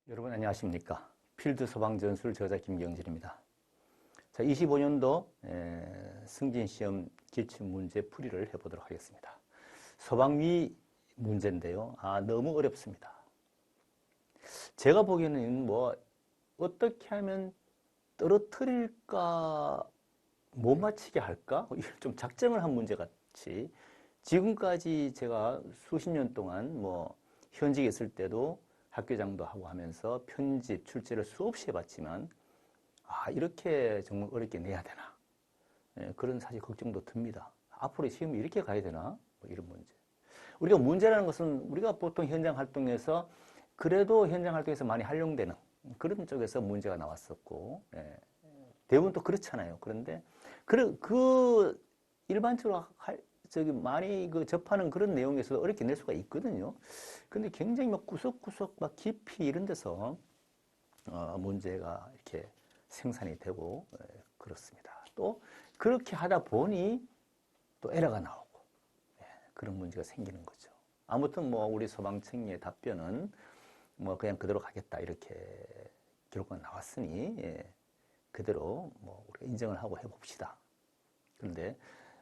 여러분 안녕하십니까? 필드 소방전술 저자 김경진입니다. 자, 25년도 승진시험 기출문제 풀이를 해보도록 하겠습니다. 소방위 문제인데요. 너무 어렵습니다. 제가 보기에는 어떻게 하면 떨어뜨릴까, 못 맞히게 할까? 좀 작정을 한 문제 같이 지금까지 제가 수십 년 동안 현직에 있을 때도 학교장도 하고 하면서 편집, 출제를 수없이 해봤지만 이렇게 정말 어렵게 내야 되나? 그런 사실 걱정도 듭니다. 앞으로 시험이 이렇게 가야 되나? 이런 문제. 우리가 문제라는 것은 우리가 보통 현장 활동에서 그래도 현장 활동에서 많이 활용되는 그런 쪽에서 문제가 나왔었고 대부분 또 그렇잖아요. 그런데 일반적으로 많이 접하는 그런 내용에서 어렵게 낼 수가 있거든요. 근데 굉장히 구석구석 깊이 이런 데서 문제가 이렇게 생산이 되고 그렇습니다. 또 그렇게 하다 보니 또 에러가 나오고 그런 문제가 생기는 거죠. 아무튼 우리 소방청의 답변은 그냥 그대로 가겠다 이렇게 결과가 나왔으니 그대로 우리가 인정을 하고 해봅시다. 그런데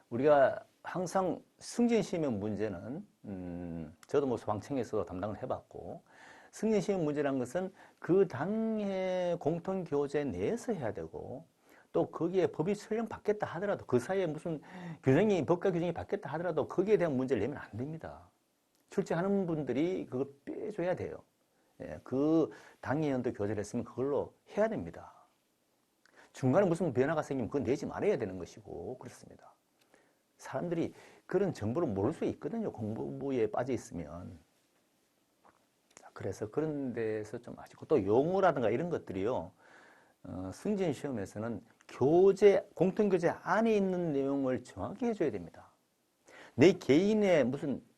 우리가 항상 승진시험 문제는 저도 소방청에서도 담당을 해봤고 승진시험 문제라는 것은 그 당의 공통교재 내에서 해야 되고 또 거기에 법이 설령 바뀌었다 하더라도 그 사이에 무슨 법과 규정이 바뀌었다 하더라도 거기에 대한 문제를 내면 안 됩니다. 출제하는 분들이 그걸 빼줘야 돼요. 그 당의 연도 교재를 했으면 그걸로 해야 됩니다. 중간에 무슨 변화가 생기면 그건 내지 말아야 되는 것이고 그렇습니다. 사람들이 그런 정보를 모를 수 있거든요. 공부에 빠져 있으면. 그래서 그런 데서 좀 아쉽고 또 용어라든가 이런 것들이요. 승진 시험에서는 공통교재 안에 있는 내용을 정확히 해줘야 됩니다. 내 개인의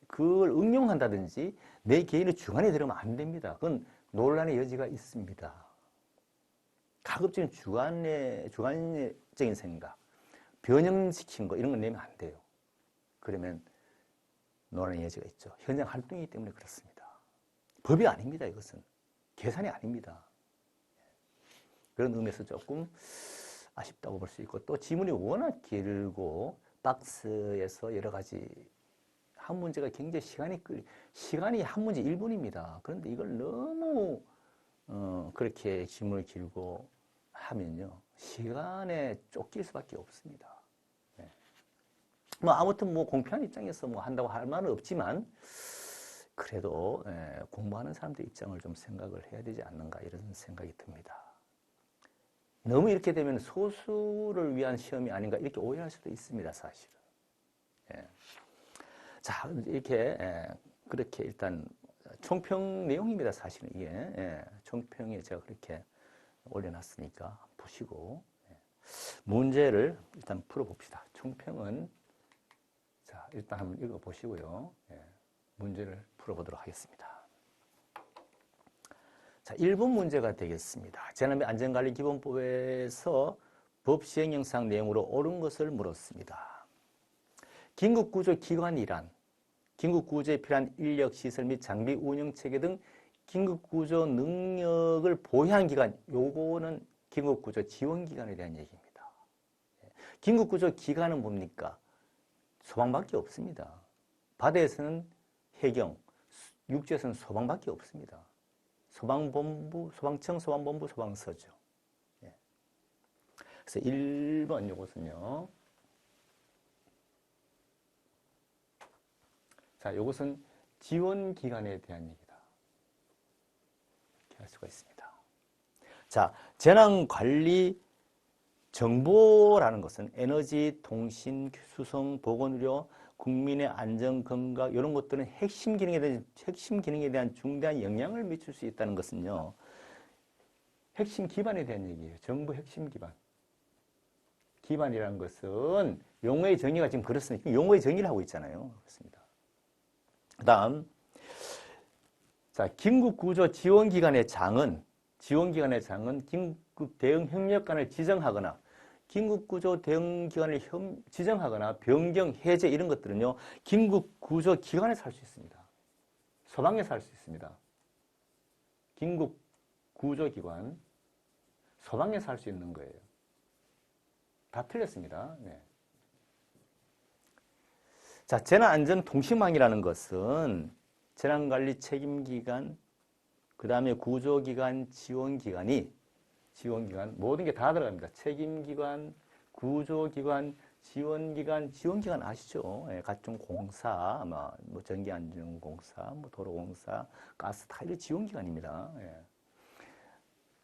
그걸 응용한다든지 내 개인의 주관에 들으면 안 됩니다. 그건 논란의 여지가 있습니다. 가급적인 주관적인 생각, 변형시킨 거 이런 거 내면 안 돼요. 그러면 논란의 여지가 있죠. 현장 활동이기 때문에 그렇습니다. 법이 아닙니다. 이것은. 계산이 아닙니다. 그런 의미에서 조금 아쉽다고 볼 수 있고 또 지문이 워낙 길고 박스에서 여러 가지 한 문제가 굉장히 시간이 한 문제 1분입니다. 그런데 이걸 너무 그렇게 지문을 길고 하면요. 시간에 쫓길 수밖에 없습니다. 아무튼 공평한 입장에서 한다고 할 말은 없지만 그래도 공부하는 사람들 입장을 좀 생각을 해야 되지 않는가 이런 생각이 듭니다. 너무 이렇게 되면 소수를 위한 시험이 아닌가 이렇게 오해할 수도 있습니다. 사실은. 자, 이렇게 그렇게 일단 총평 내용입니다. 사실은 이게 총평에 제가 그렇게 올려놨으니까 보시고 문제를 일단 풀어봅시다. 총평은 자 일단 한번 읽어보시고요. 문제를 풀어보도록 하겠습니다. 자, 1번 문제가 되겠습니다. 재난및 안전관리기본법에서 법 시행령상 내용으로 옳은 것을 물었습니다. 긴급구조기관이란 긴급구조에 필요한 인력, 시설 및 장비 운영체계 등 긴급구조 능력을 보유한 기관, 요거는 긴급구조 지원기관에 대한 얘기입니다. 긴급구조 기관은 뭡니까? 소방밖에 없습니다. 바다에서는 해경, 육지에서는 소방밖에 없습니다. 소방본부, 소방청, 소방본부, 소방서죠. 그래서 1번 요것은요. 자, 요것은 지원기관에 대한 얘기다. 이렇게 할 수가 있습니다. 자, 재난관리 정보라는 것은 에너지, 통신, 수송, 보건의료, 국민의 안전, 건강 이런 것들은 핵심 기능에 대한 중대한 영향을 미칠 수 있다는 것은요. 핵심 기반에 대한 얘기예요. 정부 핵심 기반. 기반이라는 것은 용어의 정의가 지금 그렇습니다. 용어의 정의를 하고 있잖아요. 그렇습니다. 그 다음 자, 긴급구조 지원기관의 장은 긴급 대응 협력관을 지정하거나 긴급구조 대응기관을 지정하거나 변경, 해제 이런 것들은요. 긴급구조 기관에서 할 수 있습니다. 소방에서 할 수 있습니다. 긴급 구조기관, 소방에서 할 수 있는 거예요. 다 틀렸습니다. 네. 자, 재난안전통신망이라는 것은 재난관리 책임기관, 그 다음에 구조기관, 지원기관, 모든 게 다 들어갑니다. 책임기관, 구조기관, 지원기관 아시죠? 예, 각종 공사, 뭐 전기안전공사, 뭐 도로공사, 가스 타일 지원기관입니다. 예.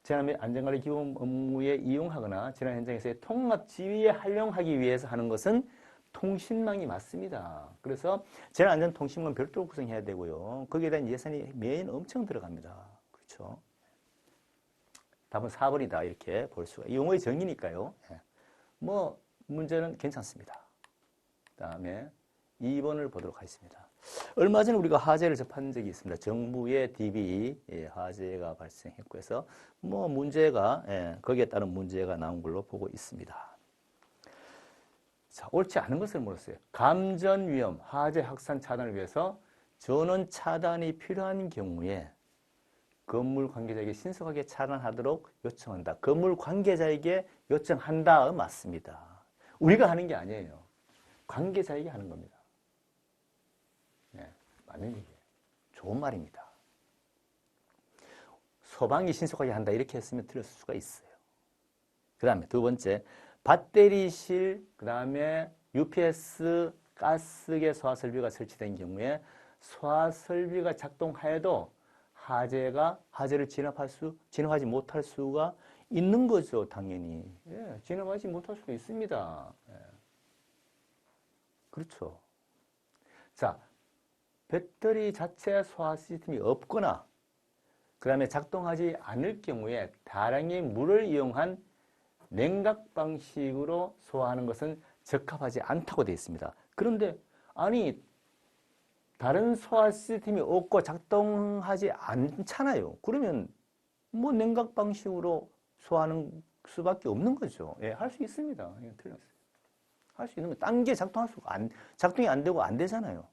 재난 안전관리 기본 업무에 이용하거나 재난 현장에서의 통합 지휘에 활용하기 위해서 하는 것은 통신망이 맞습니다. 그래서 재난안전통신망 별도로 구성해야 되고요. 거기에 대한 예산이 매년 엄청 들어갑니다. 그렇죠? 답은 4번이다 이렇게 볼 수가. 이 용어의 정의니까요. 뭐 문제는 괜찮습니다. 그 다음에 2번을 보도록 하겠습니다. 얼마 전에 우리가 화재를 접한 적이 있습니다. 정부의 DB 화재가 발생했고 해서 뭐 문제가 거기에 따른 문제가 나온 걸로 보고 있습니다. 자, 옳지 않은 것을 물었어요. 감전 위험, 화재 확산 차단을 위해서 전원 차단이 필요한 경우에 건물 관계자에게 신속하게 차단하도록 요청한다. 건물 관계자에게 요청한다. 맞습니다. 우리가 하는 게 아니에요. 관계자에게 하는 겁니다. 네, 맞는 얘기예요. 좋은 말입니다. 소방이 신속하게 한다. 이렇게 했으면 틀렸을 수가 있어요. 그 다음에 두 번째, 배터리실, 그 다음에 UPS 가스계 소화 설비가 설치된 경우에 소화 설비가 작동하여도 화재를 진압하지 못할 수가 있는 거죠, 당연히. 예, 진압하지 못할 수도 있습니다. 예. 그렇죠. 자, 배터리 자체 소화 시스템이 없거나, 그 다음에 작동하지 않을 경우에 다량의 물을 이용한 냉각 방식으로 소화하는 것은 적합하지 않다고 되어 있습니다. 그런데, 아니, 다른 소화 시스템이 없고 작동하지 않잖아요. 그러면 뭐 냉각 방식으로 소화하는 수밖에 없는 거죠. 예, 할 수 있습니다. 예, 틀렸어요. 할 수 있는 거. 딴 게 작동이 안 되고 안 되잖아요.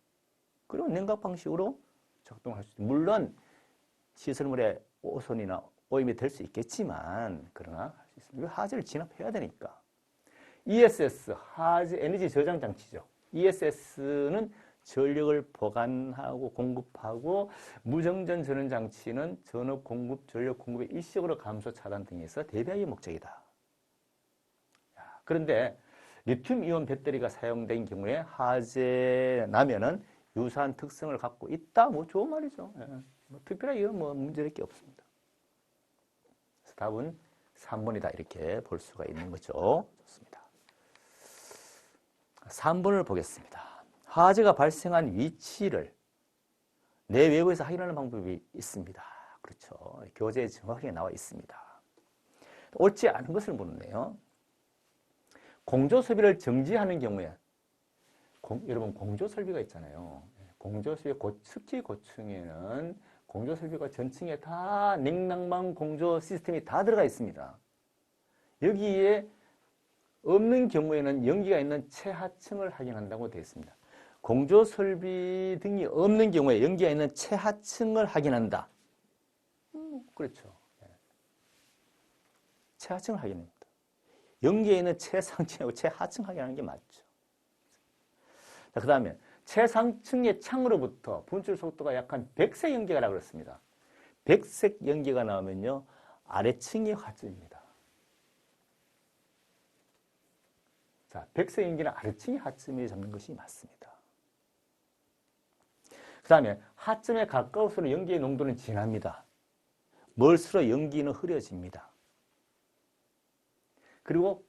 그럼 냉각 방식으로 작동할 수 있어요. 물론 시설물에 오손이나 오염이 될 수 있겠지만 그러나 할 수 있습니다. 화재를 진압해야 되니까. ESS, 화재 에너지 저장 장치죠. ESS는 전력을 보관하고 공급하고 무정전 전원 장치는 전업 공급, 전력 공급의 일시적으로 감소 차단 등에서 대비하기 목적이다. 그런데 리튬 이온 배터리가 사용된 경우에 화재 나면은 유사한 특성을 갖고 있다. 뭐 좋은 말이죠. 예. 뭐 특별하게 뭐 문제될 게 없습니다. 그래서 답은 3번이다 이렇게 볼 수가 있는 거죠. 좋습니다. 3번을 보겠습니다. 화재가 발생한 위치를 내외부에서 확인하는 방법이 있습니다. 그렇죠. 교재에 정확하게 나와 있습니다. 옳지 않은 것을 묻네요. 공조설비를 정지하는 경우에 여러분 공조설비가 있잖아요. 공조설비 특히 고층에는 공조설비가 전층에 다 냉난방 공조 시스템이 다 들어가 있습니다. 여기에 없는 경우에는 연기가 있는 최하층을 확인한다고 되어 있습니다. 공조설비 등이 없는 경우에 연기가 있는 최하층을 확인한다. 그렇죠. 최하층을 확인합니다. 연기에 있는 최상층하고 최하층 확인하는 게 맞죠. 자, 그 다음에 최상층의 창으로부터 분출 속도가 약한 백색 연기가 나오고 그랬습니다. 백색 연기가 나오면요, 아래층이 하층입니다. 자, 백색 연기는 아래층이 하층을 잡는 것이 맞습니다. 그 다음에 하층에 가까울수록 연기의 농도는 진합니다. 멀수록 연기는 흐려집니다. 그리고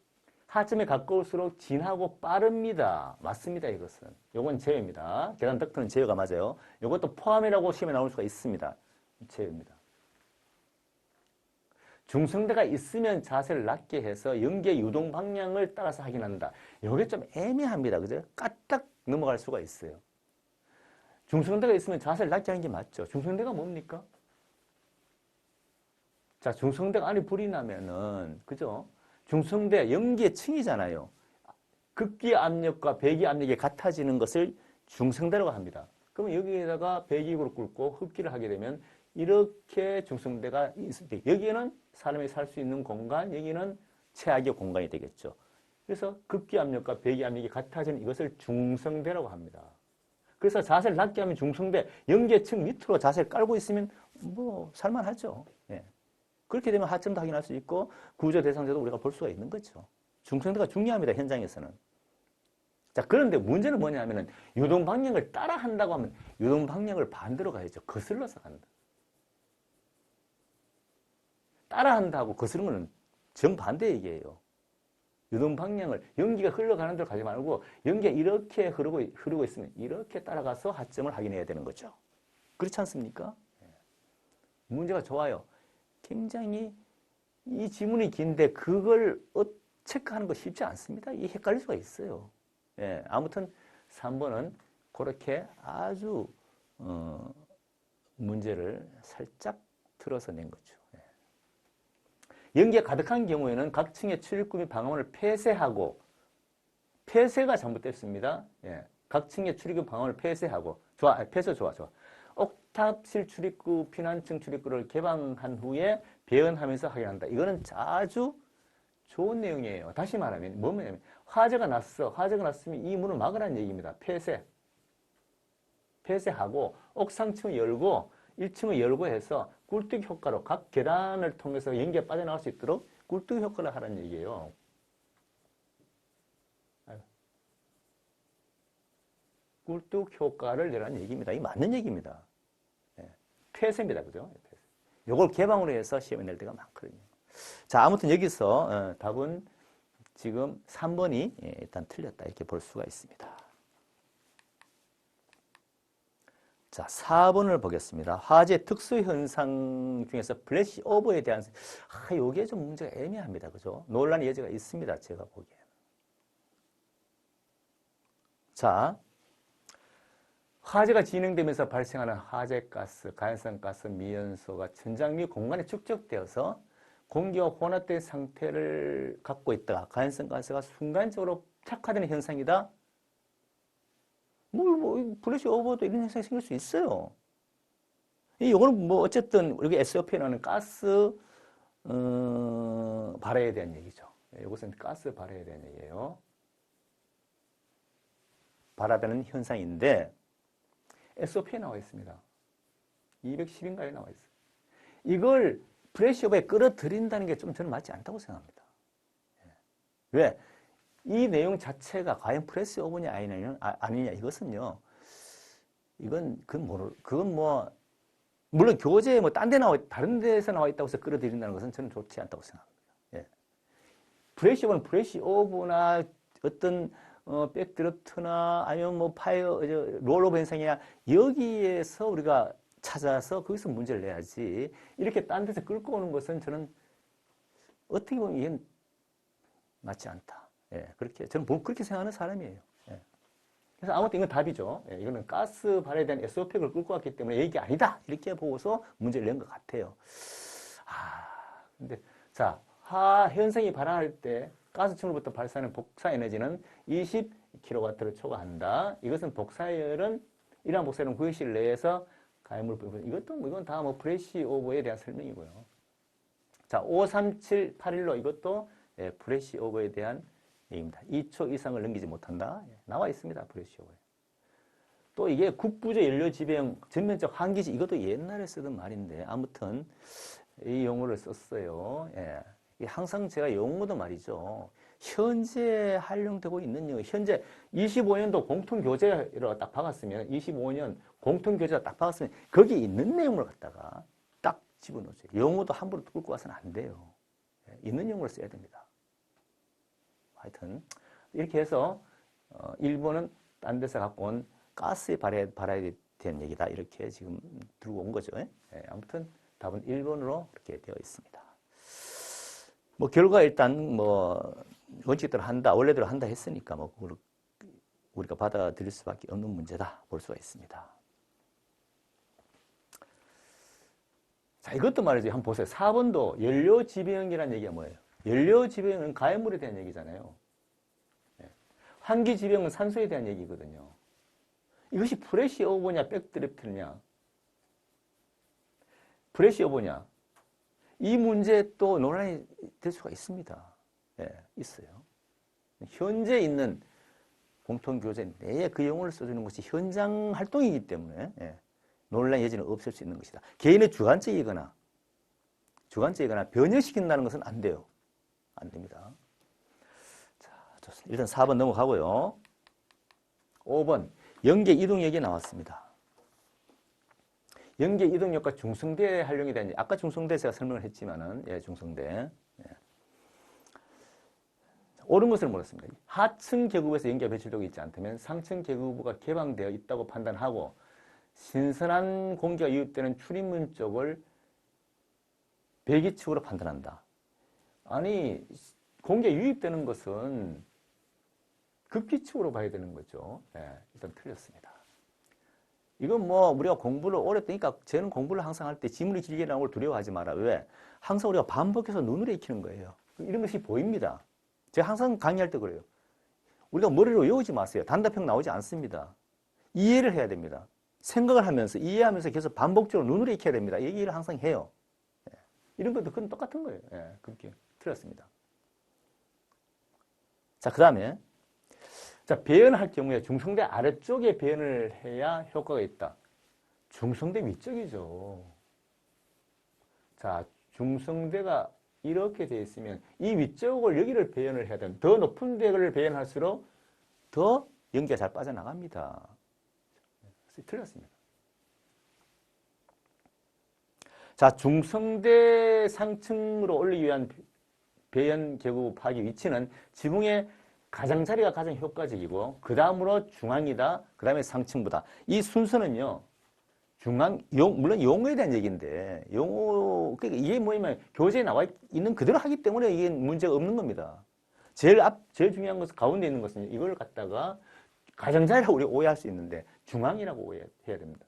하층에 가까울수록 진하고 빠릅니다. 맞습니다, 이것은. 요건 제외입니다. 계산 덕트는 제외가 맞아요. 요것도 포함이라고 시험에 나올 수가 있습니다. 제외입니다. 중성대가 있으면 자세를 낮게 해서 연기의 유동 방향을 따라서 확인한다. 요게 좀 애매합니다. 그죠? 까딱 넘어갈 수가 있어요. 중성대가 있으면 자세를 낮게 하는 게 맞죠. 중성대가 뭡니까? 자, 중성대가 안에 불이 나면은, 그죠? 중성대 연기의 층이잖아요. 극기 압력과 배기 압력이 같아지는 것을 중성대라고 합니다. 그러면 여기에다가 배기구를 뚫고 흡기를 하게 되면 이렇게 중성대가 있습니다. 여기는 사람이 살 수 있는 공간, 여기는 최악의 공간이 되겠죠. 그래서 극기압력과 배기압력이 같아지는 이것을 중성대라고 합니다. 그래서 자세를 낮게 하면 중성대, 영계층 밑으로 자세를 깔고 있으면 뭐 살만하죠. 예. 그렇게 되면 하점도 확인할 수 있고 구조 대상자도 우리가 볼 수가 있는 거죠. 중성대가 중요합니다. 현장에서는. 자, 그런데 문제는 뭐냐면은 유동 방향을 따라 한다고 하면 유동 방향을 반대로 가야죠. 거슬러서 간다. 따라 한다고 거스르는 건 정반대 얘기예요. 유동 방향을 연기가 흘러가는 대로 가지 말고 연기가 이렇게 흐르고 있으면 이렇게 따라가서 하점을 확인해야 되는 거죠. 그렇지 않습니까? 문제가 좋아요. 굉장히 이 지문이 긴데 그걸 체크하는 거 쉽지 않습니다. 이 헷갈릴 수가 있어요. 예, 아무튼 3번은 그렇게 아주 문제를 살짝 틀어서 낸 거죠. 예. 연기가 가득한 경우에는 각 층의 출입구 및 방화문을 폐쇄하고 폐쇄가 잘못됐습니다. 예, 각 층의 출입구 방화문을 폐쇄하고 폐쇄 좋아. 옥탑실 출입구, 피난층 출입구를 개방한 후에 배연하면서 확인한다. 이거는 아주 좋은 내용이에요. 다시 말하면 뭐냐면 화재가 났어. 화재가 났으면 이 문을 막으라는 얘기입니다. 폐쇄하고 옥상층을 열고 1층을 열고 해서 굴뚝 효과로 각 계단을 통해서 연기가 빠져나갈 수 있도록 굴뚝 효과를 하라는 얘기예요. 굴뚝 효과를 내라는 얘기입니다. 이 맞는 얘기입니다. 네. 폐쇄입니다. 그죠? 요걸 개방으로 해서 시험에 낼 때가 많거든요. 자, 아무튼 여기서 답은 지금 3번이 일단 틀렸다 이렇게 볼 수가 있습니다. 자, 4번을 보겠습니다. 화재 특수현상 중에서 플래시 오버에 대한 요게 좀 문제가 애매합니다. 그죠? 논란의 여지가 있습니다. 제가 보기에는. 자, 화재가 진행되면서 발생하는 화재가스, 가연성가스, 미연소가 천장 및 공간에 축적되어서 공기와 혼합된 상태를 갖고 있다가 가연성가스가 순간적으로 착화되는 현상이다. 플래시 오버도 이런 현상이 생길 수 있어요. 이거는 뭐 어쨌든 여기 SOP에 나오는 가스 발해에 대한 얘기죠. 이것은 가스 발해에 대한 얘기예요. 발화되는 현상인데 SOP에 나와 있습니다. 210인가에 나와 있어요. 이걸 플래시 오버에 끌어들인다는 게 좀 저는 맞지 않다고 생각합니다. 왜? 이 내용 자체가 과연 플래시 오버냐 아니냐 이것은요. 그건 물론 교재에 딴 데 다른 데서 나와 있다고 해서 끌어들인다는 것은 저는 좋지 않다고 생각합니다. 예. 플래시 오버는 플래시 오버나 어떤 백드러프트나 아니면 롤오버 현상이나 여기에서 우리가 찾아서 거기서 문제를 내야지 이렇게 딴 데서 끌고 오는 것은 저는 어떻게 보면 이게 맞지 않다. 예, 저는 그렇게 생각하는 사람이에요. 예. 그래서 아무튼 이건 답이죠. 예, 이거는 가스 발해에 대한 SOP를 끌고 왔기 때문에 이게 아니다. 이렇게 보고서 문제를 낸 것 같아요. 근데, 자, 현상이 발생할 때 가스층으로부터 발생하는 복사 에너지는 20kW를 초과한다. 이것은 복사열은, 이러한 복사열은 구역실 내에서 가열물 부분, 이건 다 플래시 오버에 대한 설명이고요. 자, 53781로 이것도 플래시 오버에 대한 얘기입니다. 2초 이상을 넘기지 못한다. 나와 있습니다. 플래시 오버에. 또 이게 국부조 연료 지배형 전면적 환기지 이것도 옛날에 쓰던 말인데 아무튼 이 용어를 썼어요. 예. 항상 제가 용어도 말이죠. 현재 활용되고 있는 용어, 현재 25년도 공통교재로 딱 박았으면 25년 공통교재가 딱 박았으면 거기에 있는 내용을 갖다가 딱 집어넣어줘요. 용어도 함부로 끌고 와서는 안 돼요. 예. 있는 용어를 써야 됩니다. 하여튼 이렇게 해서 일본은 딴 데서 갖고 온 가스의 발해에 대한 얘기다. 이렇게 지금 들고 온 거죠. 예? 아무튼 답은 1번으로 그렇게 되어 있습니다. 결과 일단 원칙대로 한다, 원래대로 한다 했으니까 우리가 받아들일 수밖에 없는 문제다 볼 수가 있습니다. 자, 이것도 말이죠. 한번 보세요. 4번도 연료지배형이라는 얘기가 뭐예요? 연료지배형은 가연물에 대한 얘기잖아요. 환기지배형은 산소에 대한 얘기거든요. 이것이 플래시 오버냐 백드래프트냐. 프레시 여부냐? 이 문제에 또 논란이 될 수가 있습니다. 예, 있어요. 현재 있는 공통교재 내에 그 용어를 써주는 것이 현장 활동이기 때문에 논란 여지는 없을 수 있는 것이다. 개인의 주관적이거나 변형시킨다는 것은 안 돼요. 안 됩니다. 자, 좋습니다. 일단 4번 넘어가고요. 5번 연계 이동 얘기 나왔습니다. 연계 이동력과 중성대 활용에 대한 아까 중성대 제가 설명을 했지만은 중성대 옳은 것을 물었습니다. 하층 계급에서 연기가 배출되고 있지 않다면 상층 계급부가 개방되어 있다고 판단하고 신선한 공기가 유입되는 출입문 쪽을 배기측으로 판단한다. 아니 공기가 유입되는 것은 극기측으로 봐야 되는 거죠. 일단 틀렸습니다. 이건 뭐 우리가 공부를 오래 했으니까 저는 공부를 항상 할 때 지문이 길게 나오는 걸 두려워하지 마라. 왜? 항상 우리가 반복해서 눈으로 익히는 거예요. 이런 것이 보입니다. 제가 항상 강의할 때 그래요. 우리가 머리로 외우지 마세요. 단답형 나오지 않습니다. 이해를 해야 됩니다. 생각을 하면서 이해하면서 계속 반복적으로 눈으로 익혀야 됩니다. 얘기를 항상 해요. 이런 것도 그건 똑같은 거예요. 그렇게 틀렸습니다. 자, 그 다음에 자, 배연할 경우에 중성대 아래쪽에 배연을 해야 효과가 있다. 중성대 위쪽이죠. 자, 중성대가 이렇게 되어 있으면 이 위쪽을 여기를 배연을 해야 되는 더 높은 데를 배연할수록 더 연기가 잘 빠져나갑니다. 틀렸습니다. 자, 중성대 상층으로 올리기 위한 배연 계급 파악의 위치는 지붕의 가장자리가 가장 효과적이고 그 다음으로 중앙이다. 그 다음에 상층부다. 이 순서는요. 물론 용어에 대한 얘기인데 그러니까 이게 뭐냐면 교재에 나와 있는 그대로 하기 때문에 이게 문제가 없는 겁니다. 제일 중요한 것은 가운데 있는 것은 이걸 갖다가 가장자리라고 우리가 오해할 수 있는데 중앙이라고 오해해야 됩니다.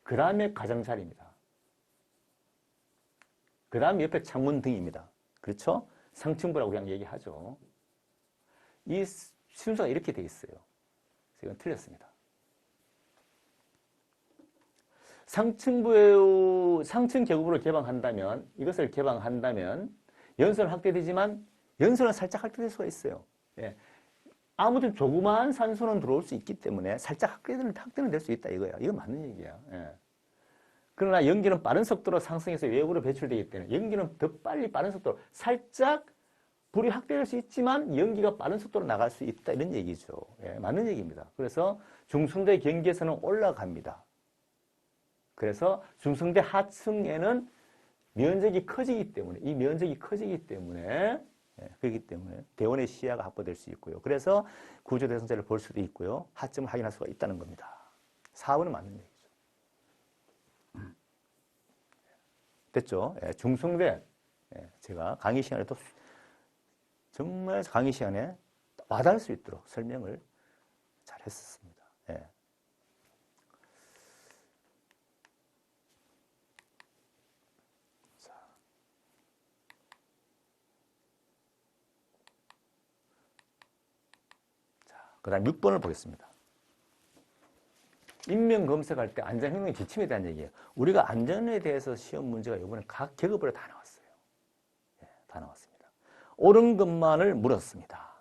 그 다음에 가장자리입니다. 그 다음에 옆에 창문 등입니다. 그렇죠? 상층부라고 그냥 얘기하죠. 이 순서가 이렇게 돼 있어요. 이건 틀렸습니다. 상층 계급으로 개방한다면 이것을 개방한다면 연소는 확대되지만 연소는 살짝 확대될 수가 있어요. 아무튼 조그마한 산소는 들어올 수 있기 때문에 살짝 확대는 될 수 있다 이거야. 이건 맞는 얘기야. 그러나 연기는 빠른 속도로 상승해서 외부로 배출되기 때문에 연기는 더 빨리 빠른 속도로 살짝 불이 확대될 수 있지만 연기가 빠른 속도로 나갈 수 있다 이런 얘기죠. 맞는 얘기입니다. 그래서 중성대 경계선은 올라갑니다. 그래서 중성대 하층에는 면적이 커지기 때문에 그렇기 때문에 대원의 시야가 확보될 수 있고요. 그래서 구조대성자를 볼 수도 있고요. 하점을 확인할 수가 있다는 겁니다. 4번은 맞는 얘기죠. 됐죠? 중성대 제가 강의 시간에 또 정말 강의 시간에 와닿을 수 있도록 설명을 잘 했었습니다. 그 다음 6번을 보겠습니다. 인명 검색할 때 안전행동 지침에 대한 얘기예요. 우리가 안전에 대해서 시험 문제가 이번에 각 계급으로 다 나왔어요. 다 나왔습니다. 옳은 것만을 물었습니다.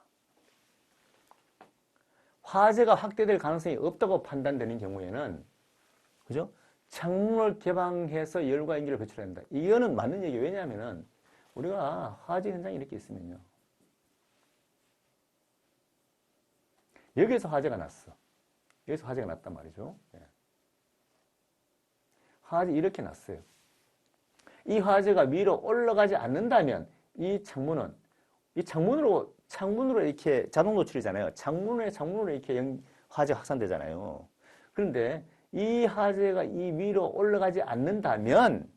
화재가 확대될 가능성이 없다고 판단되는 경우에는 그죠? 창문을 개방해서 열과 연기를 배출한다. 이거는 맞는 얘기예요. 왜냐하면 우리가 화재 현장이 이렇게 있으면요. 여기서 화재가 났어. 여기서 화재가 났단 말이죠. 화재 이렇게 났어요. 이 화재가 위로 올라가지 않는다면 이 창문으로 이렇게 자동 노출이잖아요. 창문으로 이렇게 화재가 확산되잖아요. 그런데 이 화재가 이 위로 올라가지 않는다면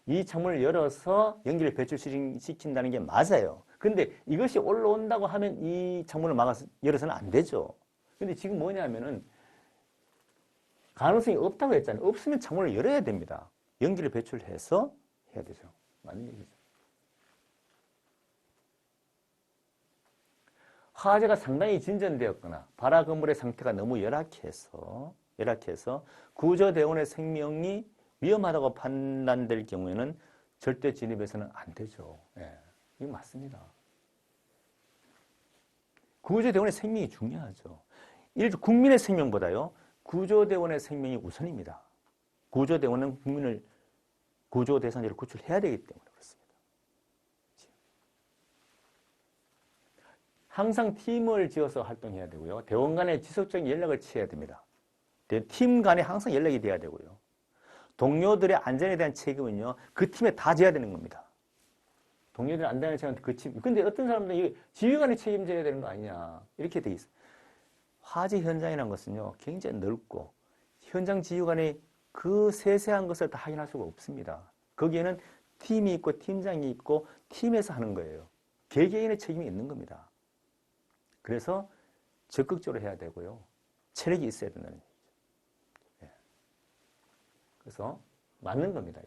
이 창문을 열어서 연기를 배출시킨다는 게 맞아요. 근데 이것이 올라온다고 하면 이 창문을 열어서는 안 되죠. 근데 지금 뭐냐면은 가능성이 없다고 했잖아요. 없으면 창문을 열어야 됩니다. 연기를 배출해서 해야 되죠. 맞는 얘기죠. 화재가 상당히 진전되었거나 발화 건물의 상태가 너무 열악해서 구조대원의 생명이 위험하다고 판단될 경우에는 절대 진입해서는 안 되죠. 예, 이거 맞습니다. 구조대원의 생명이 중요하죠. 국민의 생명보다요, 구조대원의 생명이 우선입니다. 구조대원은 국민을 구조 대상자를 구출해야 되기 때문에 그렇습니다. 항상 팀을 지어서 활동해야 되고요. 대원 간의 지속적인 연락을 취해야 됩니다. 팀 간에 항상 연락이 돼야 되고요. 동료들의 안전에 대한 책임은요, 그 팀에 다 져야 되는 겁니다. 동료들의 안전에 대한 그 팀. 근데 어떤 사람들은 지휘관이 책임져야 되는 거 아니냐. 이렇게 돼 있어요. 화재 현장이라는 것은요, 굉장히 넓고, 현장 지휘관이 그 세세한 것을 다 확인할 수가 없습니다. 거기에는 팀이 있고, 팀장이 있고, 팀에서 하는 거예요. 개개인의 책임이 있는 겁니다. 그래서 적극적으로 해야 되고요. 체력이 있어야 된다는 얘기죠. 예. 그래서 맞는 겁니다.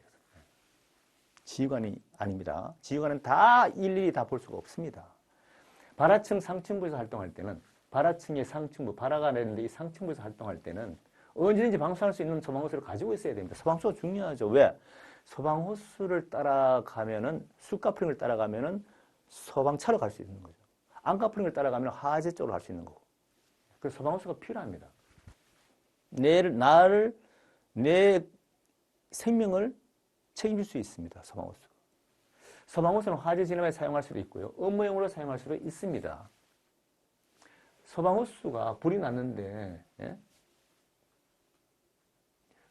지휘관이 아닙니다. 지휘관은 다 일일이 다 볼 수가 없습니다. 발화층, 상층부에서 활동할 때는 발화층의 상층부, 발화가 되는데 이 상층부에서 활동할 때는 언제든지 방수할 수 있는 소방호수를 가지고 있어야 됩니다. 소방호수가 중요하죠. 왜? 소방호수를 따라가면은, 숯가프링을 따라가면은 소방차로 갈 수 있는 거죠. 안가프링을 따라가면 화재 쪽으로 갈 수 있는 거고. 그래서 소방호수가 필요합니다. 내 생명을 책임질 수 있습니다. 소방호수. 소방호수는 화재 진압에 사용할 수도 있고요. 업무용으로 사용할 수도 있습니다. 소방호수가 불이 났는데, 예?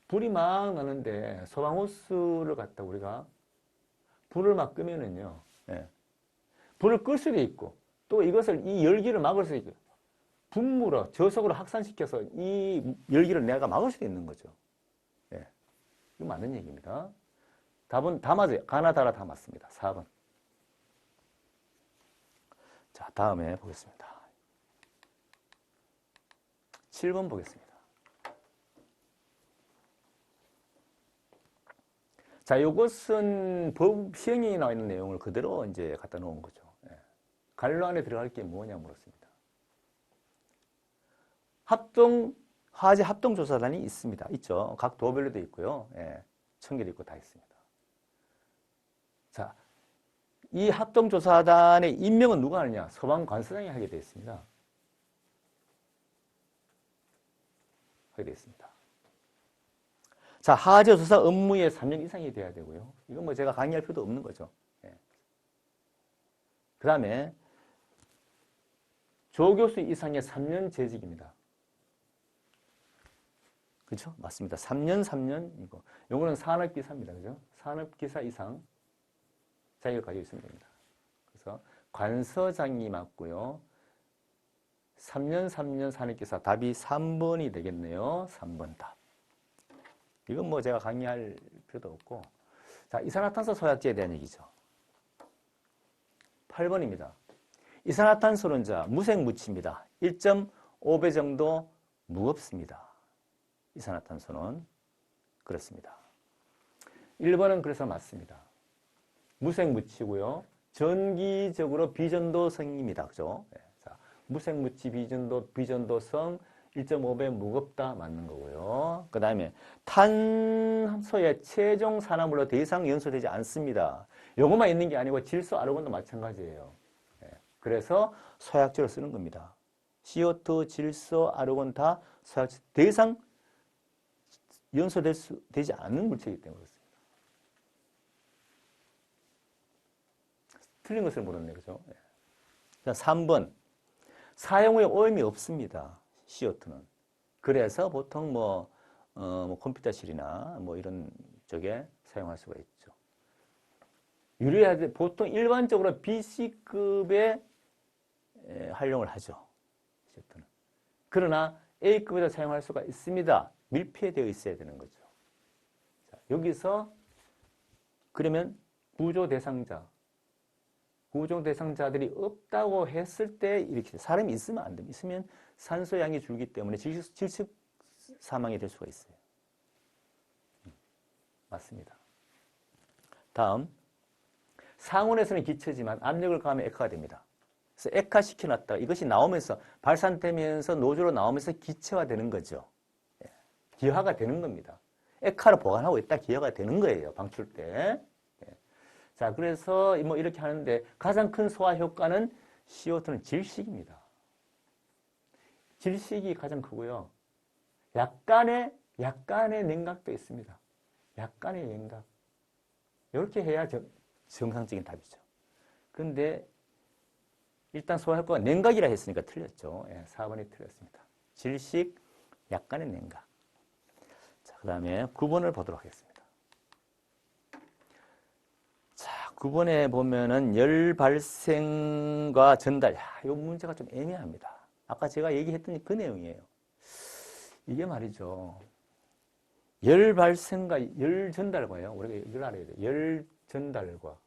불이 막 나는데 소방호수를 갖다 우리가 불을 막 끄면은요, 예. 불을 끌 수도 있고, 또 이것을, 이 열기를 막을 수도 있고, 분무로, 저속으로 확산시켜서 이 열기를 내가 막을 수도 있는 거죠. 예. 이거 맞는 얘기입니다. 답은 다 맞아요. 가나다라 다 맞습니다. 4번. 자, 다음에 보겠습니다. 7번 보겠습니다. 자, 이것은 법 시행령에 나와 있는 내용을 그대로 이제 갖다 놓은 거죠. 예. 관로 안에 들어갈 게 뭐냐 물었습니다. 화재 합동조사단이 있습니다. 있죠. 각 도별로도 있고요. 예. 청계도 있고 다 있습니다. 자, 이 합동조사단의 임명은 누가 하느냐? 소방관서장이 하게 되어 있습니다. 하게 되어 있습니다. 자, 화재 조사 업무에 3년 이상이 돼야 되고요. 이건 뭐 제가 강의할 필요도 없는 거죠. 예. 그 다음에 조교수 이상의 3년 재직입니다. 그렇죠? 맞습니다. 3년 이거. 요거는 산업기사입니다. 그죠? 산업기사 이상 자격을 가지고 있으면 됩니다. 그래서 관서장이 맞고요. 3년 산업기사. 답이 3번이 되겠네요. 3번 답. 이건 뭐 제가 강의할 필요도 없고. 자, 이산화탄소 소약제에 대한 얘기죠. 8번입니다. 이산화탄소는 무색무취입니다. 1.5배 정도 무겁습니다. 이산화탄소는 그렇습니다. 1번은 그래서 맞습니다. 무색무취고요. 전기적으로 비전도성입니다. 그죠? 네. 자, 무색무취 비전도성 1.5배 무겁다 맞는 거고요. 그 다음에 탄소의 최종 산화물로 더 이상 연소되지 않습니다. 요것만 있는 게 아니고 질소, 아르곤도 마찬가지예요. 네. 그래서 소약제로 쓰는 겁니다. CO2, 질소, 아르곤 다 소약제, 더 이상 연소되지 않는 물질이기 때문에 그렇습니다. 틀린 것을 물었네, 그죠? 네. 자, 3번. 사용 후에 오염이 없습니다. CO2는. 그래서 보통 컴퓨터실이나 이런 쪽에 사용할 수가 있죠. 유리화제 보통 일반적으로 BC급에 활용을 하죠. CO2는. 그러나 A급에도 사용할 수가 있습니다. 밀폐되어 있어야 되는 거죠. 자, 여기서 그러면 구조 대상자들이 없다고 했을 때 이렇게 사람이 있으면 안 됩니다. 있으면 산소 양이 줄기 때문에 질식 사망이 될 수가 있어요. 맞습니다. 다음, 상온에서는 기체지만 압력을 가하면 액화가 됩니다. 그래서 액화시켜놨다. 이것이 나오면서 발산되면서 노조로 나오면서 기체화되는 거죠. 기화가 되는 겁니다. 액화를 보관하고 있다 기여가 되는 거예요. 방출 때. 예. 자, 그래서 뭐 이렇게 하는데 가장 큰 소화 효과는 CO2는 질식입니다. 질식이 가장 크고요. 약간의 냉각도 있습니다. 약간의 냉각. 이렇게 해야 정상적인 답이죠. 근데 일단 소화 효과가 냉각이라 했으니까 틀렸죠. 예, 4번이 틀렸습니다. 질식, 약간의 냉각. 자, 그 다음에 9번을 보도록 하겠습니다. 자, 9번에 보면은 열 발생과 전달. 이 문제가 좀 애매합니다. 아까 제가 얘기했던 그 내용이에요. 이게 말이죠. 열 발생과 열 전달과요. 우리가 이걸 알아야 돼요. 열 전달과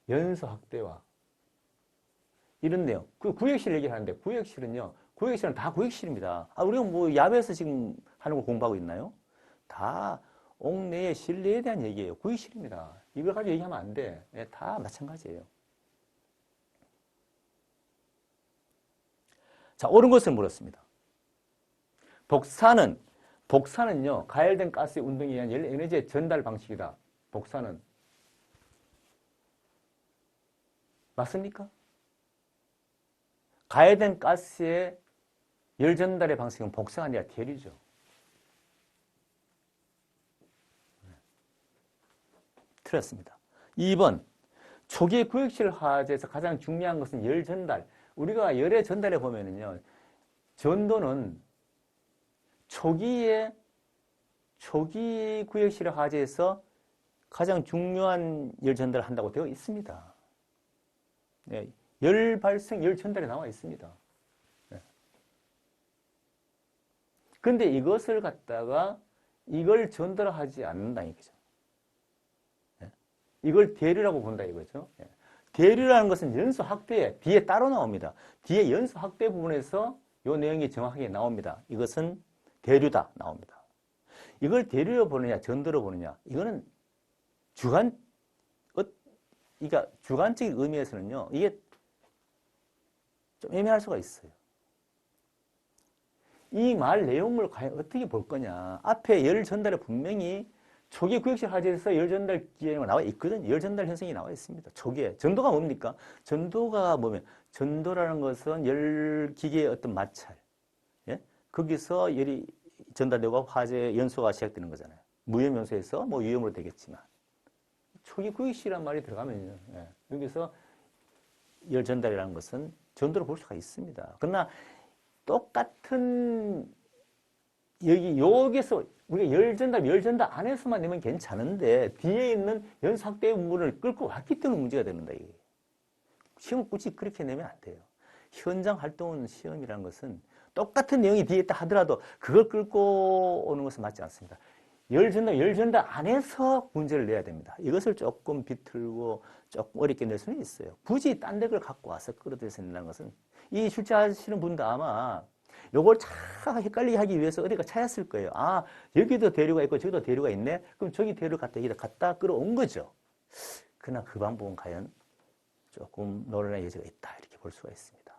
연소 확대와 이런 내용. 그 구역실 얘기를 하는데 구역실은요. 구역실은 다 구역실입니다. 우리가 뭐 야외에서 지금 하는 걸 공부하고 있나요? 다 옥내의 실내에 대한 얘기예요. 구역실입니다. 이걸 가지고 얘기하면 안 돼. 예, 다 마찬가지예요. 자, 옳은 것을 물었습니다. 복사는요. 가열된 가스의 운동에 의한 열 에너지의 전달 방식이다. 복사는 맞습니까? 가열된 가스의 열 전달의 방식은 복사가 아니라 대류죠. 틀렸습니다. 2번, 초기 구역실 화재에서 가장 중요한 것은 열 전달. 우리가 열의 전달에 보면은요, 전도는 초기 구역실 화재에서 가장 중요한 열 전달을 한다고 되어 있습니다. 네, 열 발생, 열 전달에 나와 있습니다. 네. 근데 이것을 갖다가 이걸 전달하지 않는다 이거죠. 네. 이걸 대류라고 본다 이거죠. 네. 대류라는 것은 연소 확대 뒤에 따로 나옵니다. 뒤에 연소 확대 부분에서 이 내용이 정확하게 나옵니다. 이것은 대류다 나옵니다. 이걸 대류로 보느냐 전도로 보느냐 이거는 그러니까 주관적인 의미에서는요. 이게 좀 애매할 수가 있어요. 이 말 내용을 과연 어떻게 볼 거냐. 앞에 열 전달에 분명히 초기 구역실 화재에서 열 전달 기계가 나와 있거든요. 열 전달 현상이 나와 있습니다. 초기에. 전도가 뭡니까? 전도가 뭐면 전도라는 것은 열 기계의 어떤 마찰. 예? 거기서 열이 전달되고 화재 연소가 시작되는 거잖아요. 무위험 연소에서 뭐 위험으로 되겠지만 초기 구역실이란 말이 들어가면요. 예. 여기서 열 전달이라는 것은 전도로 볼 수가 있습니다. 그러나 똑같은 여기서 우리가 열 전달 안에서만 내면 괜찮은데 뒤에 있는 연소 확대 부분을 끌고 왔기 때문에 문제가 되는다. 이게. 시험 굳이 그렇게 내면 안 돼요. 현장 활동은 시험이라는 것은 똑같은 내용이 뒤에 있다 하더라도 그걸 끌고 오는 것은 맞지 않습니다. 열 전달 안에서 문제를 내야 됩니다. 이것을 조금 비틀고 조금 어렵게 낼 수는 있어요. 굳이 딴 데를 갖고 와서 끌어들여서 낸다는 것은 이 출제하시는 분도 아마 요걸 참 헷갈리게 하기 위해서 어디가 찾았을 거예요. 아, 여기도 대류가 있고 저기도 대류가 있네? 그럼 저기 대류 갖다 여기다 갖다 끌어온 거죠. 그러나 그 방법은 과연 조금 논란의 여지가 있다. 이렇게 볼 수가 있습니다.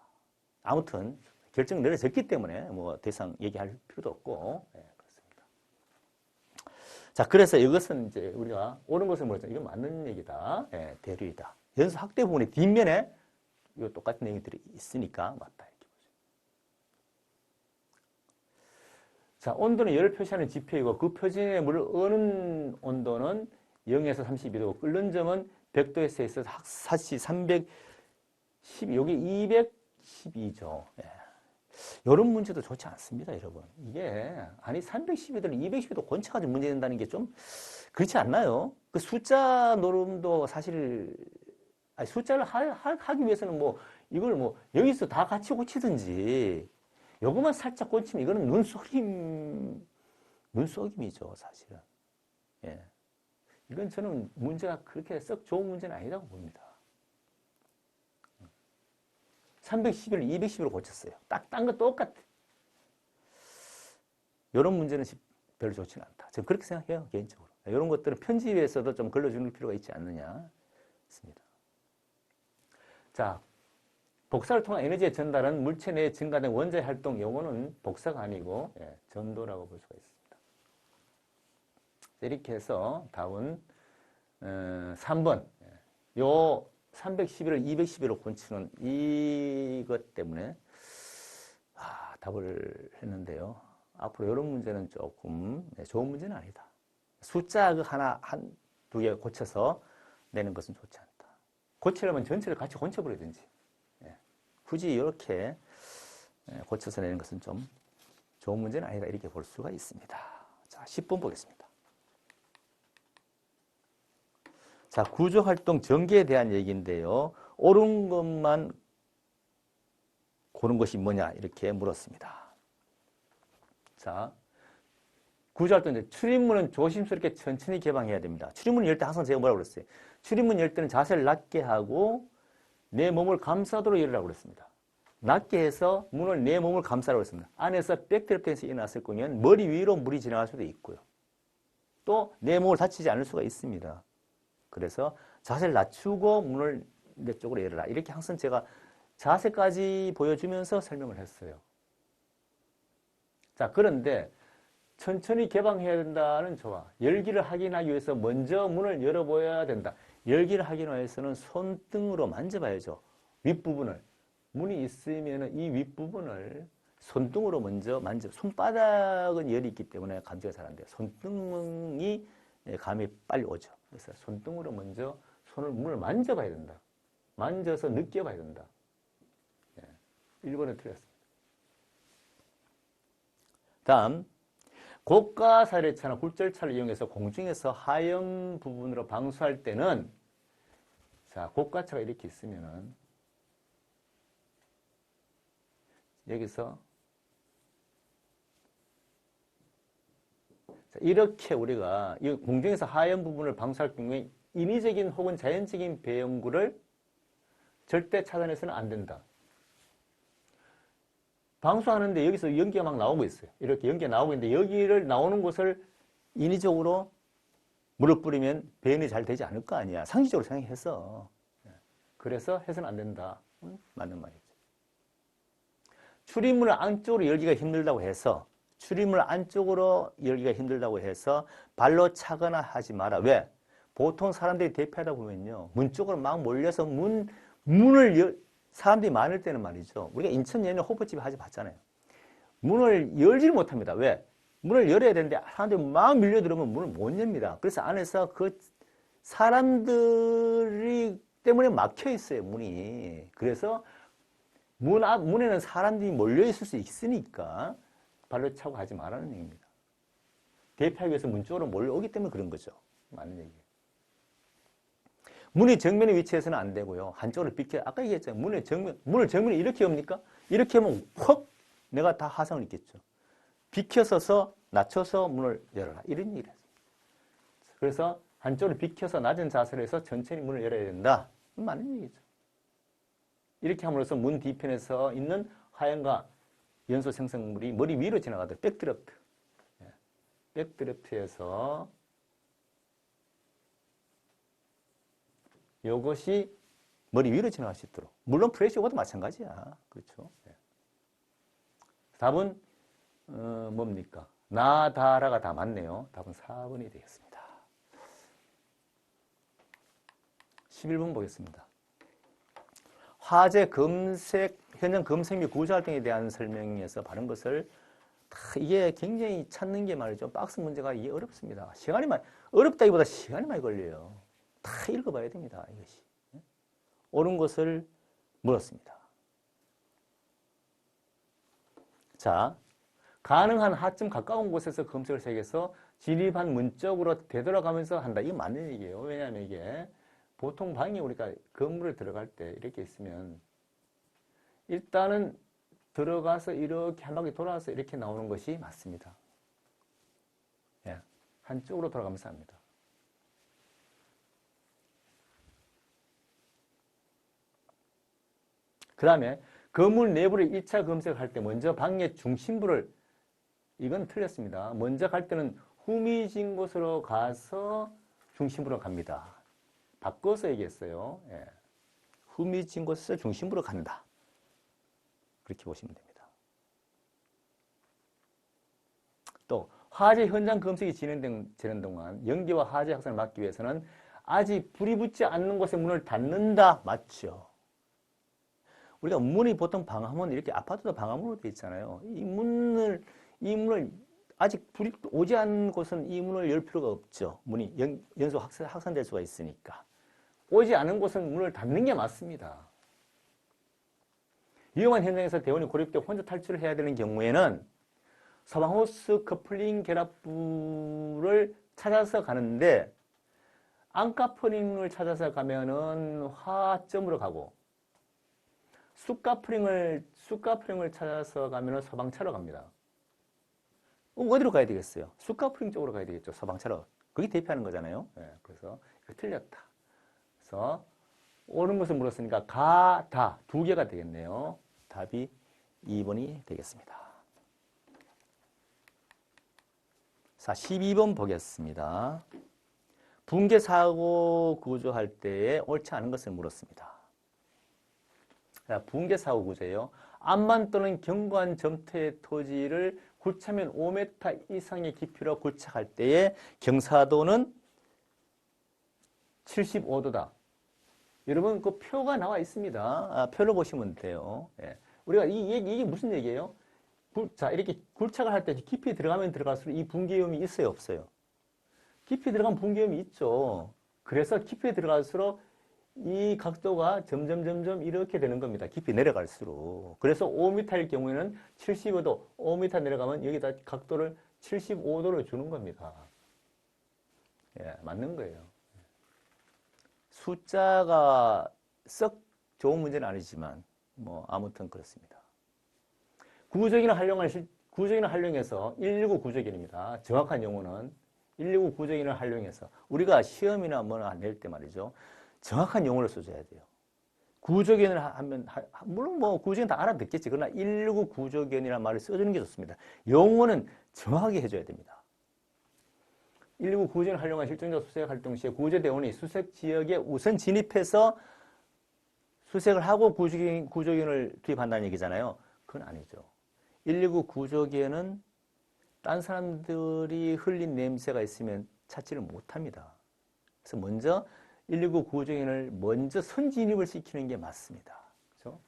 아무튼 결정 내려졌기 때문에 뭐 더 이상 얘기할 필요도 없고 네, 그렇습니다. 자, 그래서 이것은 이제 우리가 옳은 것을 모르죠. 이건 맞는 얘기다. 네, 대류이다. 연소 확대 부분의 뒷면에 이 똑같은 내용들이 있으니까 맞다. 이렇게 보죠. 자, 온도는 열을 표시하는 지표이고 그 표준에 물을 어는 온도는 0에서 32도고 끓는 점은 100도에서 있어서 사시 310, 여기 212죠. 예. 이런 문제도 좋지 않습니다, 여러분. 이게, 아니, 312도를 212도 권쳐가지고 문제 낸다는 게 좀 그렇지 않나요? 그 숫자 노름도 사실, 아니, 숫자를 하기 위해서는 뭐, 이걸 뭐, 여기서 다 같이 고치든지, 요것만 살짝 고치면 이거는 눈속임이죠, 사실은. 예. 이건 저는 문제가 그렇게 썩 좋은 문제는 아니라고 봅니다. 311을 210으로 고쳤어요. 딴 거 똑같아. 이런 문제는 별로 좋지는 않다. 저는 그렇게 생각해요, 개인적으로. 이런 것들은 편집에서도 좀 걸러주는 필요가 있지 않느냐 싶습니다. 자, 복사를 통한 에너지의 전달은 물체 내에 증가된 원자의 활동, 요거는 복사가 아니고 전도라고 볼 수가 있습니다. 이렇게 해서 답은 3번. 요 311을 211로 고치는 이것 때문에 답을 했는데요. 앞으로 이런 문제는 조금 좋은 문제는 아니다. 숫자 그 하나, 두 개 고쳐서 내는 것은 좋지 않다. 고치려면 전체를 같이 고쳐버리든지. 굳이 이렇게 고쳐서 내는 것은 좀 좋은 문제는 아니다. 이렇게 볼 수가 있습니다. 자, 10번 보겠습니다. 자, 구조활동 전개에 대한 얘기인데요. 옳은 것만 고른 것이 뭐냐 이렇게 물었습니다. 자, 구조활동 이제 출입문은 조심스럽게 천천히 개방해야 됩니다. 출입문 열 때 항상 제가 뭐라고 그랬어요? 출입문 열 때는 자세를 낮게 하고 내 몸을 감싸도록 열으라고 그랬습니다. 낮게 해서 문을 내 몸을 감싸라고 했습니다. 안에서 백드랩에서 일어났을 거면 머리 위로 물이 지나갈 수도 있고요. 또 내 몸을 다치지 않을 수가 있습니다. 그래서 자세를 낮추고 문을 내 쪽으로 열어라. 이렇게 항상 제가 자세까지 보여주면서 설명을 했어요. 자, 그런데 천천히 개방해야 된다는 좋아. 열기를 확인하기 위해서 먼저 문을 열어보아야 된다. 열기를 확인하기 위해서는 손등으로 만져봐야죠. 윗부분을. 문이 있으면 이 윗부분을 손등으로 먼저 손바닥은 열이 있기 때문에 감지가 잘 안 돼요. 손등이 감이 빨리 오죠. 그래서 손등으로 먼저 문을 만져봐야 된다. 만져서 느껴봐야 된다. 1번에 틀렸습니다. 다음, 고가 사례차나 굴절차를 이용해서 공중에서 하얀 부분으로 방수할 때는, 자, 고가차가 이렇게 있으면은 여기서 이렇게 우리가 이 공중에서 하얀 부분을 방수할 경우에 인위적인 혹은 자연적인 배연구를 절대 차단해서는 안 된다. 방수하는데 여기서 연기가 막 나오고 있어요. 이렇게 연기가 나오고 있는데 여기를 나오는 곳을 인위적으로 물을 뿌리면 배연이 잘 되지 않을 거 아니야. 상식적으로 생각해서. 그래서 해서는 안 된다. 맞는 말이죠. 출입문을 안쪽으로 열기가 힘들다고 해서 발로 차거나 하지 마라. 왜? 보통 사람들이 대피하다 보면요. 문 쪽으로 막 몰려서 사람들이 많을 때는 말이죠. 우리가 인천 예는 호프집에 하지 봤잖아요. 문을 열지를 못합니다. 왜? 문을 열어야 되는데 사람들이 막 밀려들어오면 문을 못 엽니다. 그래서 안에서 그 사람들이 때문에 막혀 있어요, 문이. 그래서 문에는 사람들이 몰려 있을 수 있으니까 발로 차고 하지 말라는 얘기입니다. 대피하기 위해서 문 쪽으로 몰려오기 때문에 그런 거죠. 맞는 얘기예요. 문이 정면에 위치해서는 안 되고요. 한쪽으로 비켜, 아까 얘기했잖아요. 문을 정면에 이렇게 엽니까? 이렇게 하면 확 내가 다 하상을 입겠죠. 비켜서서 낮춰서 문을 열어라. 이런 얘기를 했습니다. 그래서 한쪽으로 비켜서 낮은 자세로 해서 천천히 문을 열어야 된다. 맞는 얘기죠. 이렇게 함으로써 문 뒤편에서 있는 하얀과 연소 생성물이 머리 위로 지나가도록 백드래프트. 백드래프트에서 이것이 머리 위로 지나갈 수 있도록. 물론 프레시오가도 마찬가지야. 그렇죠. 답은 뭡니까? 나다라가 다 맞네요. 답은 4번이 되겠습니다. 11번 보겠습니다. 화재 검색, 현장 검색 및 구조 활동에 대한 설명에서 바른 것을 이게 굉장히 찾는 게 말이죠. 박스 문제가 이게 어렵습니다. 어렵다기보다 시간이 많이 걸려요. 다 읽어봐야 됩니다. 이것이. 옳은 것을 물었습니다. 자, 가능한 하점 가까운 곳에서 검색을 시작해서 진입한 문 쪽으로 되돌아가면서 한다. 이게 맞는 얘기예요. 왜냐하면 이게 보통 방에 우리가 건물을 들어갈 때 이렇게 있으면 일단은 들어가서 이렇게 한 바퀴 돌아서 이렇게 나오는 것이 맞습니다. 예, 한쪽으로 돌아가면서 합니다. 그 다음에 건물 내부를 1차 검색할 때 먼저 방의 중심부를, 이건 틀렸습니다. 먼저 갈 때는 후미진 곳으로 가서 중심부로 갑니다. 바꿔서 얘기했어요. 예. 후미진 곳에서 중심부로 간다. 그렇게 보시면 됩니다. 또 화재 현장 검색이 진행되는 동안 연기와 화재 확산을 막기 위해서는 아직 불이 붙지 않는 곳에 문을 닫는다. 맞죠? 우리가 문이 보통 방화문, 이렇게 아파트도 방화문으로 되어 있잖아요. 이 문을 아직 불이 오지 않는 곳은 이 문을 열 필요가 없죠. 문이 연속 확산될 수가 있으니까. 오지 않은 곳은 문을 닫는 게 맞습니다. 위험한 현장에서 대원이 고립되어 혼자 탈출을 해야 되는 경우에는 서방호스 커플링 결합부를 찾아서 가는데, 앙카프링을 찾아서 가면은 화점으로 가고, 쑥카프링을 찾아서 가면은 서방차로 갑니다. 어디로 가야 되겠어요? 쑥카프링 쪽으로 가야 되겠죠. 서방차로. 그게 대피하는 거잖아요. 네, 그래서 이거 틀렸다. 그래서 옳은 것을 물었으니까 가, 다 두 개가 되겠네요. 답이 2번이 되겠습니다. 자, 12번 보겠습니다. 붕괴 사고 구조할 때에 옳지 않은 것을 물었습니다. 자, 붕괴 사고 구조예요. 암만 또는 견고한 점토의 토지를 굴착면 5m 이상의 깊이로 굴착할 때에 경사도는 75도다. 여러분, 그 표가 나와 있습니다. 표를 보시면 돼요. 예. 우리가 이게 무슨 얘기예요? 자, 이렇게 굴착을 할 때 깊이 들어가면 들어갈수록 이 붕괴 위험이 있어요, 없어요? 깊이 들어가면 붕괴 위험이 있죠. 그래서 깊이 들어갈수록 이 각도가 점점 이렇게 되는 겁니다. 깊이 내려갈수록. 그래서 5m일 경우에는 75도, 5m 내려가면 여기다 각도를 75도로 주는 겁니다. 예, 맞는 거예요. 숫자가 썩 좋은 문제는 아니지만 뭐 아무튼 그렇습니다. 구조기능 활용해서 119 구조기능입니다. 정확한 용어는 119 구조기능을 활용해서 우리가 시험이나 뭐나 낼 때 말이죠. 정확한 용어를 써줘야 돼요. 구조견을 하면 물론 뭐 구조견 다 알아듣겠지. 그러나 119 구조견이라는 말을 써주는 게 좋습니다. 용어는 정확하게 해줘야 됩니다. 119 구조견을 활용한 실종자 수색 활동 시에 구조대원이 수색 지역에 우선 진입해서 수색을 하고 구조견을 투입한다는 얘기잖아요. 그건 아니죠. 119 구조견은 딴 사람들이 흘린 냄새가 있으면 찾지를 못합니다. 그래서 먼저 119 구조견을 먼저 선진입을 시키는 게 맞습니다. 그렇죠?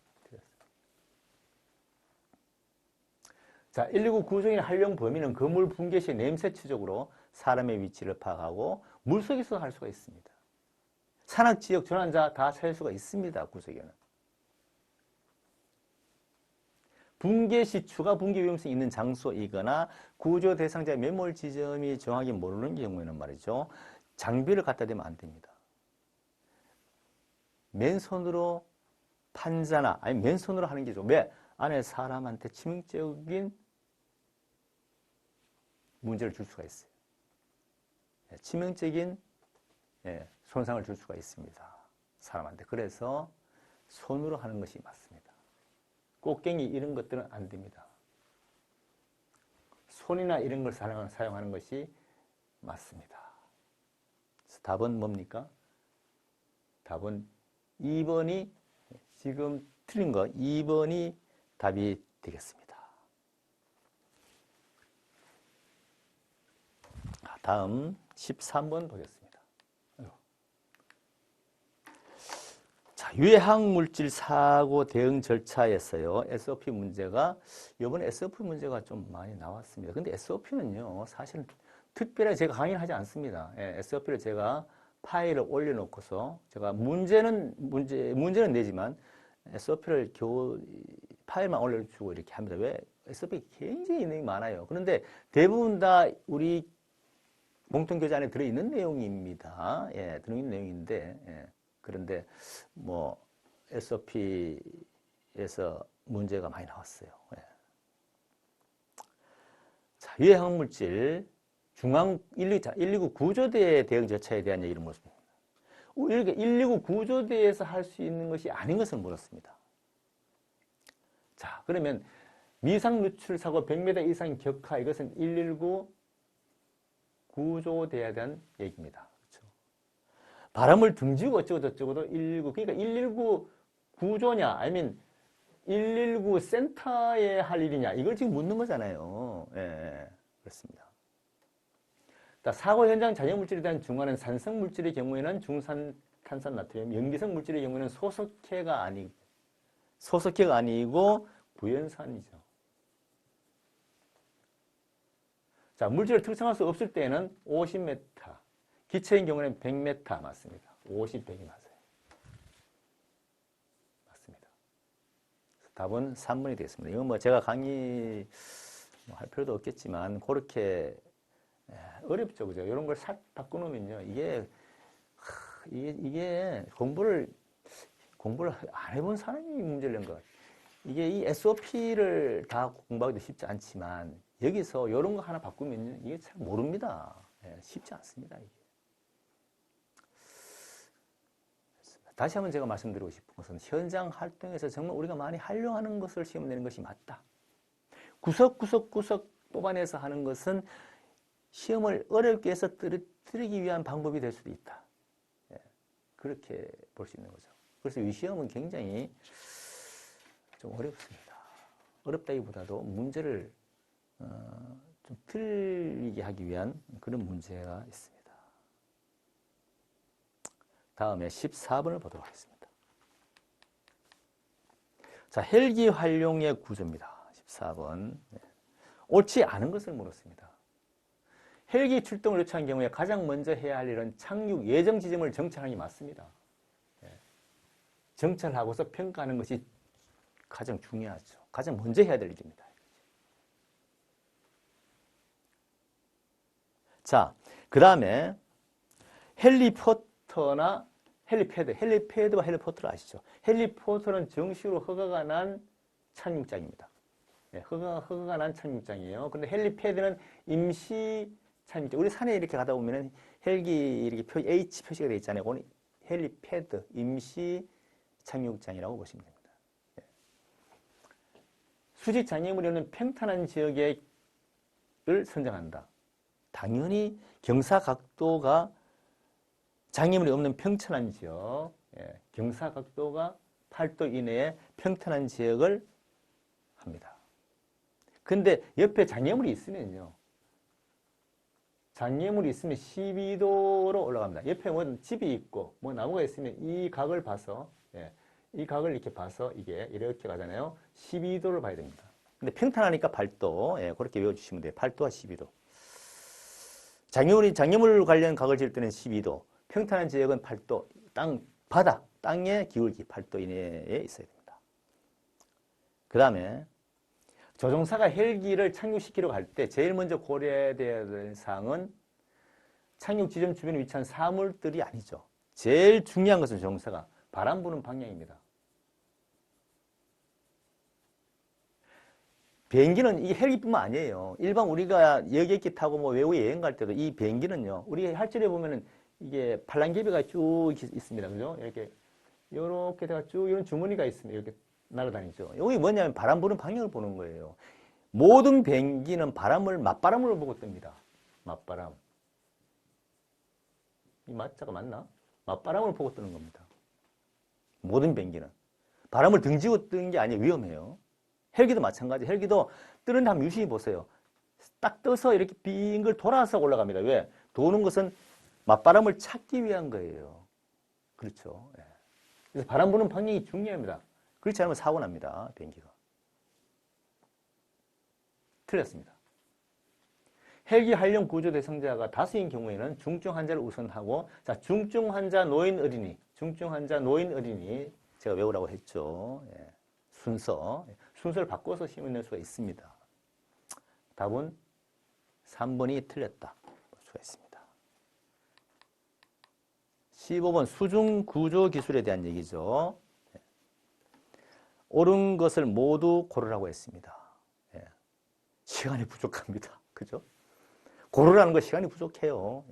자, 119 구조견 활용 범위는 건물 붕괴 시 냄새 추적으로 사람의 위치를 파악하고 물속에서 할 수가 있습니다. 산악지역 전환자 다 찾을 수가 있습니다. 구조견은. 붕괴 시 추가 붕괴 위험성이 있는 장소이거나 구조 대상자의 매몰 지점이 정확히 모르는 경우에는 말이죠. 장비를 갖다 대면 안 됩니다. 맨손으로 판자나 아니 맨손으로 하는 게 좋아요. 왜? 안에 사람한테 치명적인 문제를 줄 수가 있어요. 치명적인 손상을 줄 수가 있습니다. 사람한테. 그래서 손으로 하는 것이 맞습니다. 꽃갱이 이런 것들은 안 됩니다. 손이나 이런 걸 사용하는 것이 맞습니다. 답은 뭡니까? 답은 2번이 지금 틀린 거 2번이 답이 되겠습니다. 다음 13번 보겠습니다. 자, 유해학물질 사고 대응 절차에서요. SOP 문제가 이번에 SOP 문제가 좀 많이 나왔습니다. 근데 SOP는요. 사실은 특별하게 제가 강의를 하지 않습니다. SOP를 제가 파일을 올려놓고서 제가 문제는 내지만 SOP를 파일만 올려주고 이렇게 합니다. 왜? SOP 굉장히 내용이 많아요. 그런데 대부분 다 우리 공통교재 안에 들어있는 내용입니다. 들어있는 내용인데, 그런데 뭐 SOP에서 문제가 많이 나왔어요. 자, 유해학물질 중앙 119 구조대 대응 절차에 대한 얘기를 물었습니다. 119 구조대에서 할 수 있는 것이 아닌 것을 물었습니다. 자, 그러면 미상 누출 사고 100m 이상 격하 이것은 119 구조대에 대한 얘기입니다. 그렇죠? 바람을 등지고 어쩌고 저쩌고도 119 그러니까 119 구조냐 아니면 119 센터에 할 일이냐 이걸 지금 묻는 거잖아요. 그렇습니다. 자, 사고 현장 잔여 물질에 대한 중화는 산성 물질의 경우에는 중산 탄산 나트륨, 염기성 물질의 경우에는 소석회가 아니고 구연산이죠. 자, 물질을 특성할 수 없을 때에는 50m, 기체인 경우에는 100m 맞습니다. 50, 100이 맞아요. 맞습니다. 답은 3번이 되겠습니다. 이건 뭐 제가 강의 할 필요도 없겠지만 그렇게 어렵죠, 그죠? 이런 걸 싹 바꿔놓으면요, 이게 공부를 안 해본 사람이 문제를 낸 것 같아요. 이게 이 SOP를 다 공부하기도 쉽지 않지만 여기서 이런 거 하나 바꾸면 이게 잘 모릅니다. 쉽지 않습니다. 이게. 다시 한번 제가 말씀드리고 싶은 것은 현장 활동에서 정말 우리가 많이 활용하는 것을 시험 내는 것이 맞다. 구석구석 뽑아내서 하는 것은 시험을 어렵게 해서 떨어뜨리기 위한 방법이 될 수도 있다. 그렇게 볼 수 있는 거죠. 그래서 이 시험은 굉장히 좀 어렵습니다. 어렵다기보다도 문제를 좀 틀리게 하기 위한 그런 문제가 있습니다. 다음에 14번을 보도록 하겠습니다. 자, 헬기 활용의 구조입니다. 14번. 옳지 않은 것을 물었습니다. 헬기 출동을 요청한 경우에 가장 먼저 해야 할 일은 착륙 예정 지점을 정찰하는 게 맞습니다. 정찰하고서 평가하는 것이 가장 중요하죠. 가장 먼저 해야 될 일입니다. 자, 그 다음에 헬리포터나 헬리패드와 헬리포터를 아시죠? 헬리포터는 정식으로 허가가 난 착륙장입니다. 허가가 난 착륙장이에요. 근데 헬리패드는 임시 착륙장. 우리 산에 이렇게 가다 보면은 헬기 이렇게 H 표시가 되어 있잖아요. 그건 헬리패드, 임시 착륙장이라고 보시면 됩니다. 수직 장애물이 없는 평탄한 지역을 선정한다. 당연히 경사각도가 장애물이 없는 평탄한 지역, 경사각도가 8도 이내의 평탄한 지역을 합니다. 근데 옆에 장애물이 있으면요. 장애물이 있으면 12도로 올라갑니다. 옆에 뭐 집이 있고 뭐 나무가 있으면 이 각을 봐서 이 각을 이렇게 봐서 이게 이렇게 가잖아요. 12도를 봐야 됩니다. 근데 평탄하니까 8도. 그렇게 외워주시면 돼요. 8도와 12도. 장애물 관련 각을 질 때는 12도. 평탄한 지역은 8도. 바다, 땅의 기울기 8도 이내에 있어야 됩니다. 그 다음에 조종사가 헬기를 착륙시키러 갈 때 제일 먼저 고려해야 되는 사항은 착륙 지점 주변에 위치한 사물들이 아니죠. 제일 중요한 것은 조종사가 바람 부는 방향입니다. 비행기는 이게 헬기뿐만 아니에요. 일반 우리가 여객기 타고 뭐 외국에 여행 갈 때도 이 비행기는요. 우리 할줄에 보면은 이게 팔랑개비가 쭉 있습니다. 그죠? 이렇게 돼가 쭉 이런 주머니가 있습니다. 이렇게 날아다니죠. 여기 뭐냐면 바람 부는 방향을 보는 거예요. 모든 비행기는 맞바람을 보고 뜹니다. 맞바람. 이 맞자가 맞나? 맞바람을 보고 뜨는 겁니다. 모든 비행기는. 바람을 등지고 뜨는 게 아니에요. 위험해요. 헬기도 마찬가지. 헬기도 뜨는데 한번 유심히 보세요. 딱 떠서 이렇게 빙글 돌아서 올라갑니다. 왜? 도는 것은 맞바람을 찾기 위한 거예요. 그렇죠. 그래서 바람 부는 방향이 중요합니다. 그렇지 않으면 사고 납니다. 비행기가. 틀렸습니다. 헬기 활용 구조 대상자가 다수인 경우에는 중증 환자를 우선하고, 자, 중증 환자, 노인, 어린이. 중증 환자, 노인, 어린이. 제가 외우라고 했죠. 순서를 바꿔서 시험을 낼 수가 있습니다. 답은 3번이 틀렸다. 볼 수가 있습니다. 15번 수중 구조 기술에 대한 얘기죠. 옳은 것을 모두 고르라고 했습니다. 시간이 부족합니다. 그죠? 고르라는 거 시간이 부족해요.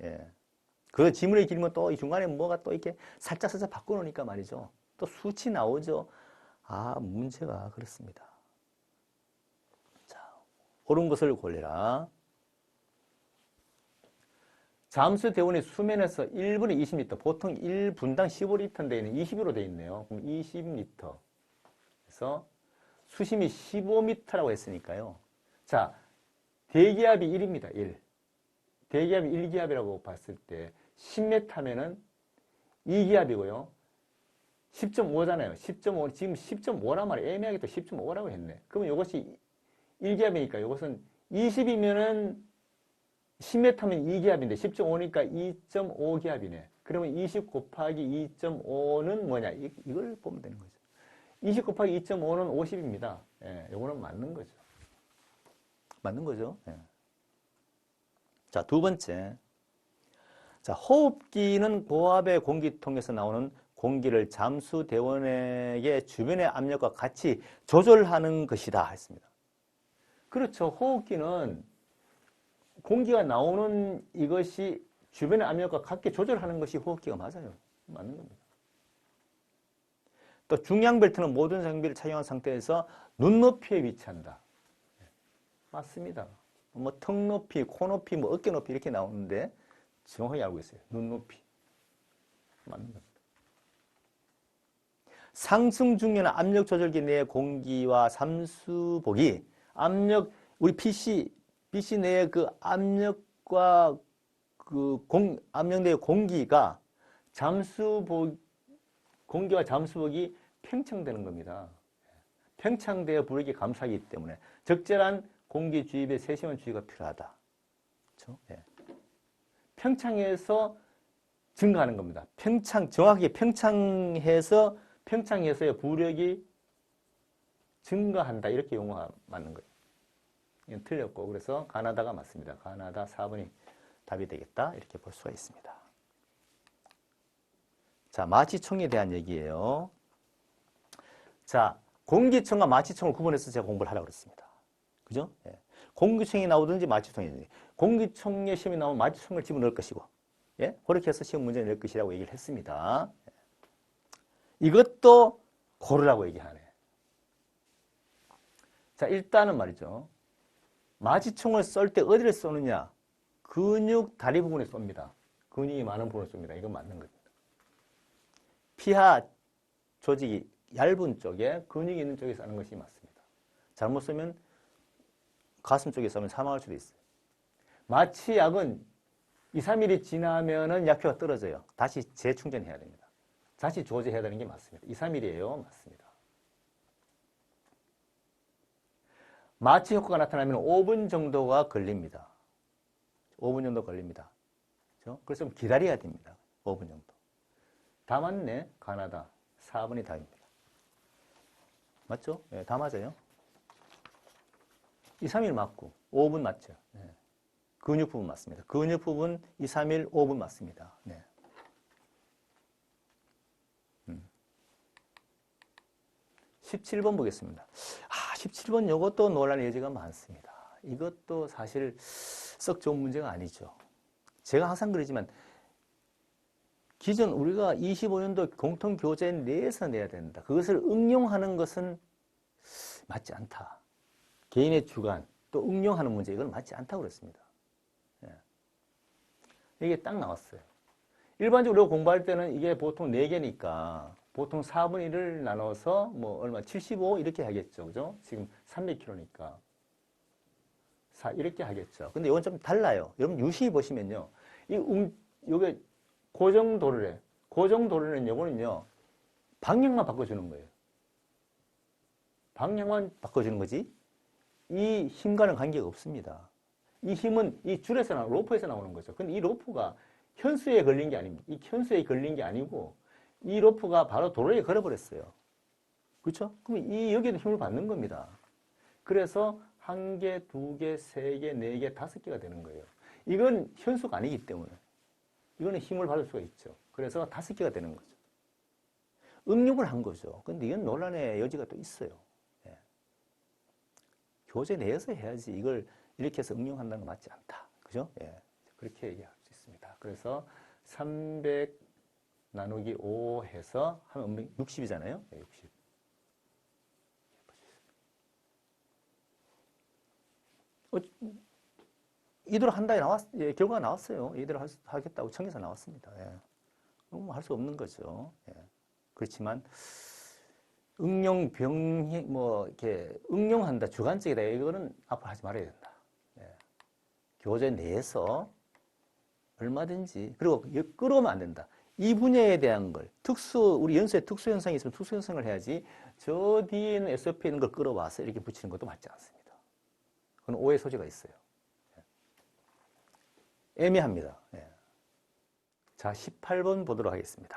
그 지문이 길면 또 이 중간에 뭐가 또 이렇게 살짝 바꿔놓으니까 말이죠. 또 수치 나오죠. 문제가 그렇습니다. 자, 옳은 것을 고르라. 잠수 대원이 수면에서 1분에 20리터, 보통 1분당 15리터인데 있는 20으로 되어 있네요. 그럼 20리터. 그래서 수심이 15m라고 했으니까요. 자, 대기압이 1입니다. 1. 대기압이 1기압이라고 봤을 때 10m면은 2기압이고요. 10.5잖아요. 10.5, 지금 10.5란 말이에요. 애매하게 또 10.5라고 했네. 그러면 이것이 1기압이니까 이것은 20이면은 10m면 2기압인데 10.5니까 2.5기압이네. 그러면 20 곱하기 2.5는 뭐냐? 이걸 보면 되는 거죠. 20 곱하기 2.5는 50입니다. 예, 요거는 맞는 거죠. 맞는 거죠. 예. 자, 두 번째. 자, 호흡기는 고압의 공기통에서 나오는 공기를 잠수대원에게 주변의 압력과 같이 조절하는 것이다 했습니다. 그렇죠. 호흡기는 공기가 나오는 이것이 주변의 압력과 같게 조절하는 것이 호흡기가 맞아요. 맞는 겁니다. 또 중량벨트는 모든 장비를 착용한 상태에서 눈높이에 위치한다. 맞습니다. 뭐 턱 높이, 코 높이, 뭐 어깨 높이 이렇게 나오는데 정확하게 알고 있어요. 눈높이. 맞는 겁니다. 상승 중에는 압력 조절기 내의 공기와 잠수복이 우리 PC 내의 그 압력과 압력 내의 공기가 공기와 잠수복이 팽창되는 겁니다. 팽창되어 불에게 감싸기 때문에 적절한 공기 주입에 세심한 주의가 필요하다. 그렇죠? 예. 팽창해서 증가하는 겁니다. 정확하게 팽창해서의 부력이 증가한다. 이렇게 용어가 맞는 거예요. 이건 틀렸고, 그래서 가나다가 맞습니다. 가나다 4번이 답이 되겠다. 이렇게 볼 수가 있습니다. 자, 마취총에 대한 얘기예요. 자, 공기총과 마취총을 구분해서 제가 공부를 하라고 그랬습니다. 그죠? 예. 공기총이 나오든지 마취총이든지. 공기총의 시험이 나오면 마취총을 집어넣을 것이고, 예? 그렇게 해서 시험 문제를 낼 것이라고 얘기를 했습니다. 이것도 고르라고 얘기하네. 자, 일단은 말이죠. 마취총을 쏠 때 어디를 쏘느냐? 근육 다리 부분에 쏩니다. 근육이 많은 부분에 쏩니다. 이건 맞는 겁니다. 피하 조직이 얇은 쪽에 근육이 있는 쪽에 쏘는 것이 맞습니다. 잘못 쏘면 가슴 쪽에 쏘면 사망할 수도 있어요. 마취약은 2, 3일이 지나면은 약효가 떨어져요. 다시 재충전해야 됩니다. 다시 조제해야 되는 게 맞습니다. 2, 3일이에요. 맞습니다. 마취 효과가 나타나면 5분 정도가 걸립니다. 5분 정도 걸립니다. 그렇죠? 그래서 좀 기다려야 됩니다. 5분 정도. 다 맞네. 가나다. 4번이 답입니다. 맞죠? 네, 다 맞아요. 2, 3일 맞고 5분 맞죠? 네. 근육 부분 맞습니다. 근육 부분 2, 3일, 5분 맞습니다. 네. 17번 보겠습니다. 17번 이것도 논란의 여지가 많습니다. 이것도 사실 썩 좋은 문제가 아니죠. 제가 항상 그러지만 기존 우리가 25년도 공통교재 내에서 내야 된다. 그것을 응용하는 것은 맞지 않다. 개인의 주관, 또 응용하는 문제, 이건 맞지 않다고 그랬습니다. 예. 이게 딱 나왔어요. 일반적으로 공부할 때는 이게 보통 4개니까 보통 4분의 1을 나눠서 뭐 얼마 75 이렇게 하겠죠. 그죠? 지금 300kg니까. 이렇게 하겠죠. 근데 이건 좀 달라요. 여러분 유심히 보시면요. 요게 고정도를 해. 고정도르는 요거는요. 방향만 바꿔주는 거예요. 방향만 바꿔주는 거지. 이 힘과는 관계가 없습니다. 이 힘은 이 줄에서 로프에서 나오는 거죠. 근데 이 로프가 현수에 걸린 게 아닙니다. 이 현수에 걸린 게 아니고 이 로프가 바로 도로에 걸어버렸어요. 그렇죠? 그럼 여기에도 힘을 받는 겁니다. 그래서 1개, 2개, 3개, 4개, 5개가 되는 거예요. 이건 현수가 아니기 때문에 이거는 힘을 받을 수가 있죠. 그래서 5개가 되는 거죠. 응용을 한 거죠. 근데 이건 논란의 여지가 또 있어요. 예. 교재 내에서 해야지 이걸 이렇게 해서 응용한다는 건 맞지 않다. 그죠? 예. 그렇게 얘기할 수 있습니다. 그래서 300 나누기 5 해서 하면 60이잖아요. 60. 이대로 한다에 결과가 나왔어요. 이대로 하겠다고 청에서 나왔습니다. 예. 할 수 없는 거죠. 예. 그렇지만 이렇게 응용한다, 주관적이다, 이거는 앞으로 하지 말아야 된다. 예. 교재 내에서 얼마든지. 그리고 끌어오면 안 된다. 이 분야에 대한 걸 우리 연수에 특수 현상이 있으면 특수 현상을 해야지 저 뒤에 있는 SOP에 있는 걸 끌어와서 이렇게 붙이는 것도 맞지 않습니다. 그건 오해 소지가 있어요. 애매합니다. 예. 자, 18번 보도록 하겠습니다.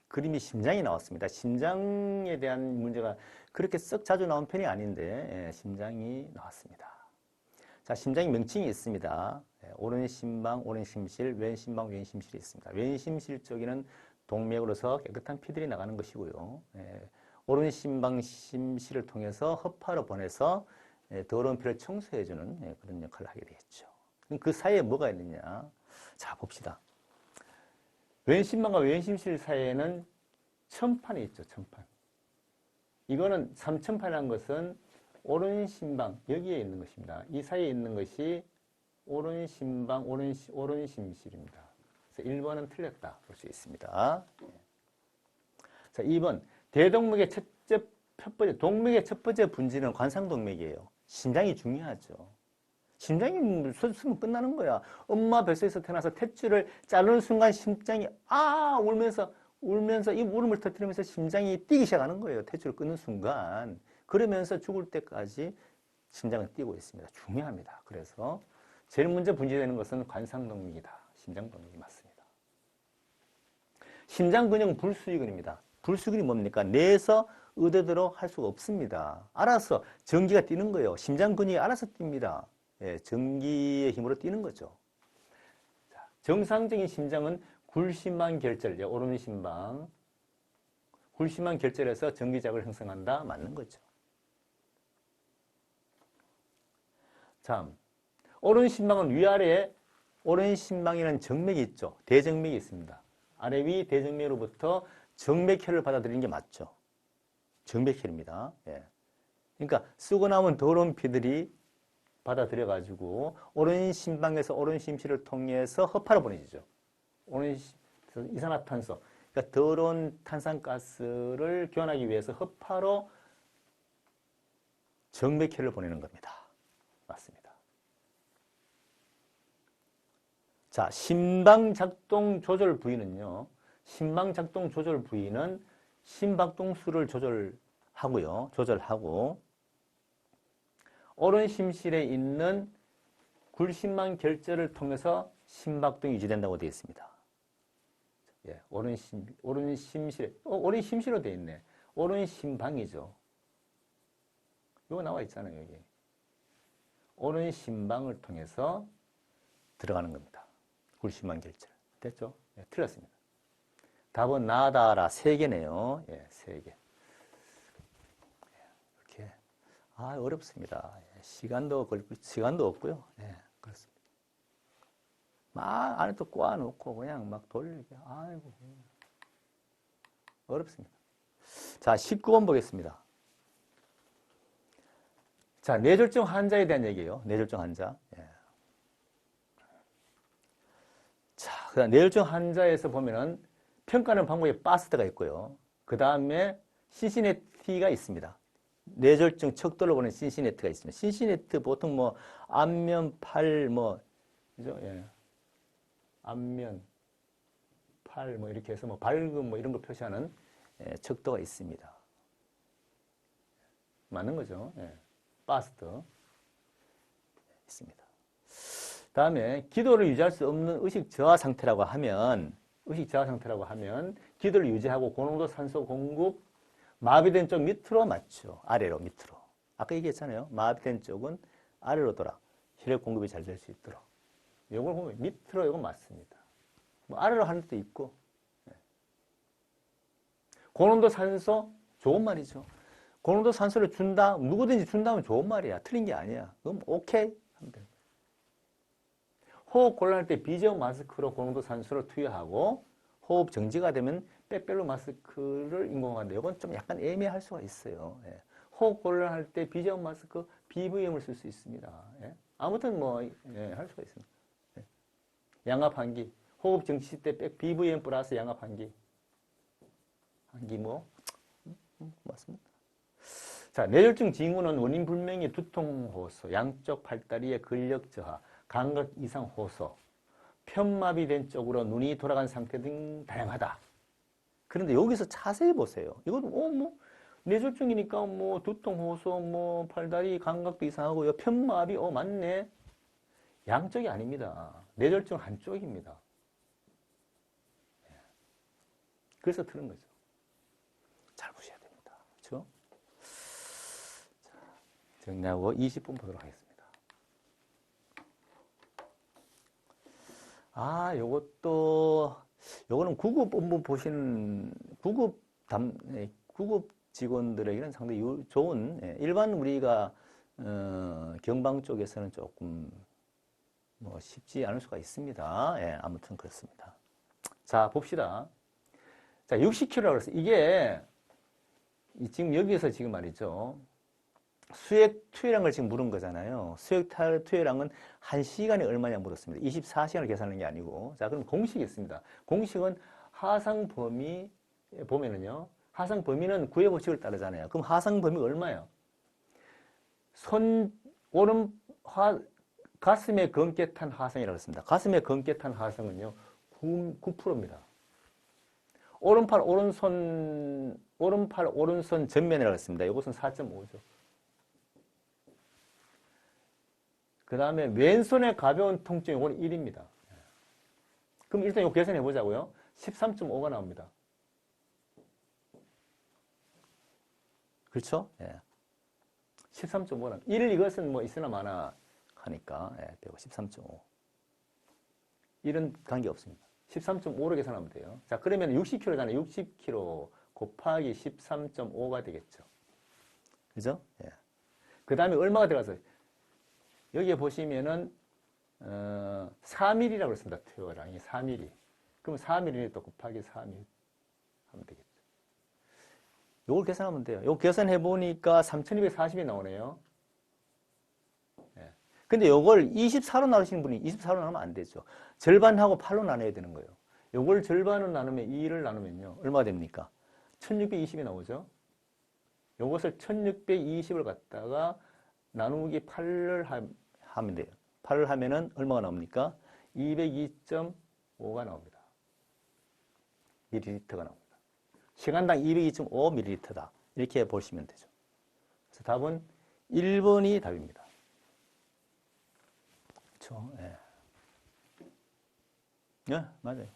그림이 심장이 나왔습니다. 심장에 대한 문제가 그렇게 썩 자주 나온 편이 아닌데 심장이 나왔습니다. 자, 심장이 명칭이 있습니다. 오른 심방, 오른 심실, 왼 심방, 왼 심실이 있습니다. 왼 심실 쪽에는 동맥으로서 깨끗한 피들이 나가는 것이고요. 오른 심방 심실을 통해서 허파로 보내서 더러운 피를 청소해주는 그런 역할을 하게 되겠죠. 그럼 그 사이에 뭐가 있느냐? 자, 봅시다. 왼 심방과 왼 심실 사이에는 천판이 있죠, 천판. 이거는 삼천판이라는 것은 오른 심방, 여기에 있는 것입니다. 이 사이에 있는 것이 오른 심방, 오른 심실입니다. 그래서 1번은 틀렸다 볼 수 있습니다. 자, 2번. 대동맥의 동맥의 첫 번째 분지는 관상동맥이에요. 심장이 중요하죠. 심장이 쓰면 끝나는 거야. 엄마 뱃속에서 태어나서 탯줄을 자르는 순간 심장이 울면서 이 울음을 터뜨리면서 심장이 뛰기 시작하는 거예요. 탯줄을 끊는 순간. 그러면서 죽을 때까지 심장은 뛰고 있습니다. 중요합니다. 그래서 제일 먼저 분지되는 것은 관상동맥이다. 심장동맥이 맞습니다. 심장근형 불수의근입니다. 불수의근이 뭡니까? 뇌에서 의도대로 할 수가 없습니다. 알아서 전기가 뛰는 거예요. 심장근육이 알아서 뜁니다. 전기의 힘으로 뛰는 거죠. 자, 정상적인 심장은 굴심만 결절, 오른 심방, 굴심만 결절해서 전기자극을 형성한다. 맞는 거죠. 자, 오른 심방은 위아래에 오른 심방에는 정맥이 있죠. 대정맥이 있습니다. 아래 위 대정맥으로부터 정맥혈을 받아들이는 게 맞죠. 정맥혈입니다. 그러니까 쓰고 남은 더러운 피들이 받아들여가지고 오른 심방에서 오른 심실을 통해서 허파로 보내지죠. 오른 이산화탄소, 그러니까 더러운 탄산가스를 교환하기 위해서 허파로 정맥혈을 보내는 겁니다. 맞습니다. 자, 심방작동 조절 부위는요. 심방작동 조절 부위는 심박동수를 조절하고 오른 심실에 있는 굴심만 결절을 통해서 심박동이 유지된다고 되어 있습니다. 오른 심실, 오른 심실로 되어 있네. 오른 심방이죠. 이거 나와 있잖아요, 여기. 오른 심방을 통해서 들어가는 겁니다. 굴심만 결절. 됐죠? 틀렸습니다. 답은 나다라 3개네요. 3개. 이렇게. 어렵습니다. 시간도 없고요. 그렇습니다. 막 안에 또 꼬아놓고 그냥 막 돌리게. 아이고. 어렵습니다. 자, 19번 보겠습니다. 자, 뇌졸중 환자에 대한 얘기예요. 뇌졸중 환자. 자, 그다음 뇌졸중 환자에서 보면은 평가하는 방법에 바스트가 있고요. 그 다음에 신시네티가 있습니다. 뇌졸중 척도를 보는 신시네트가 있습니다. 신시네트 보통 뭐 안면, 팔, 그죠? 안면, 팔, 이렇게 해서 발금 이런 걸 표시하는 척도가 있습니다. 맞는 거죠? 바스트 있습니다. 다음에 기도를 유지할 수 없는 의식 저하 상태라고 하면 기도를 유지하고 고농도 산소 공급 마비된 쪽 밑으로 맞죠. 아래로 밑으로. 아까 얘기했잖아요. 마비된 쪽은 아래로 돌아 혈액 공급이 잘 될 수 있도록. 이걸 보면 밑으로 이건 맞습니다. 아래로 하는 데도 있고. 고농도 산소 좋은 말이죠. 고농도 산소를 준다. 누구든지 준다면 좋은 말이야. 틀린 게 아니야. 그럼 오케이 하면 됩니다. 호흡 곤란할 때 비제어 마스크로 고농도 산소를 투여하고 호흡 정지가 되면 빼빼로 마스크를 인공화한다. 이건 좀 약간 애매할 수가 있어요. 호흡 곤란할 때 비제어 마스크 BVM을 쓸 수 있습니다. 아무튼 할 수가 있습니다. 양압한기 호흡 정지 때 BVM 플러스 양압한기 맞습니다. 자, 뇌졸중 징후는 원인 불명의 두통 호소, 양쪽 팔다리의 근력 저하, 감각 이상 호소, 편마비된 쪽으로 눈이 돌아간 상태 등 다양하다. 그런데 여기서 자세히 보세요. 이건 뭐 뇌졸중이니까 뭐 두통, 호소, 뭐 팔다리 감각도 이상하고요. 편마비, 맞네. 양쪽이 아닙니다. 뇌졸중 한쪽입니다. 그래서 틀은 거죠. 잘 보셔야 됩니다. 그렇죠? 정리하고 20분 보도록 하겠습니다. 요거는 구급 업무 보시는 구급 직원들에게는 상당히 좋은, 일반 우리가 경방 쪽에서는 조금 뭐 쉽지 않을 수가 있습니다. 아무튼 그렇습니다. 자, 봅시다. 자, 60kg라고 했어요. 이게 지금 여기에서 지금 말이죠. 수액 투여량을 지금 물은 거잖아요. 수액 투여량은 1시간에 얼마냐 물었습니다. 24시간을 계산하는 게 아니고. 자, 그럼 공식이 있습니다. 공식은 하상 범위 보면은요. 하상 범위는 구의 법칙을 따르잖아요. 그럼 하상 범위가 얼마예요? 가슴에 검게 탄 하상이라고 했습니다. 가슴에 검게 탄 하상은요. 9%입니다. 오른팔, 오른손 전면이라고 했습니다. 이것은 4.5죠. 그 다음에 왼손의 가벼운 통증, 이건 1입니다. 그럼 일단 이거 계산해 보자고요. 13.5가 나옵니다. 그렇죠? 13.5가 나옵니다. 1 이것은 뭐 있으나 마나 하니까, 빼고 13.5. 1은 관계없습니다. 13.5로 계산하면 돼요. 자, 그러면 60kg잖아요. 60kg 곱하기 13.5가 되겠죠. 그죠? 그 다음에 얼마가 들어가서 여기에 보시면은 4mm라고 했습니다. 투여량이 4mm. 그럼 4mm 또 곱하기 4mm 하면 되겠죠. 요걸 계산하면 돼요. 요거 계산해 보니까 3240이 나오네요. 근데 요걸 24로 나누시는 분이 24로 나누면 안 되죠. 절반하고 8로 나눠야 되는 거예요. 요걸 절반으로 나누면 2를 나누면요. 얼마가 됩니까? 1620이 나오죠. 요것을 1620을 갖다가 나누기 8을 하면 돼요. 8을 하면은 얼마가 나옵니까? 202.5가 나옵니다. 밀리리터가 나옵니다. 시간당 202.5ml다. 이렇게 보시면 되죠. 그래서 답은 1번이 답입니다. 그렇죠? 네, 맞아요.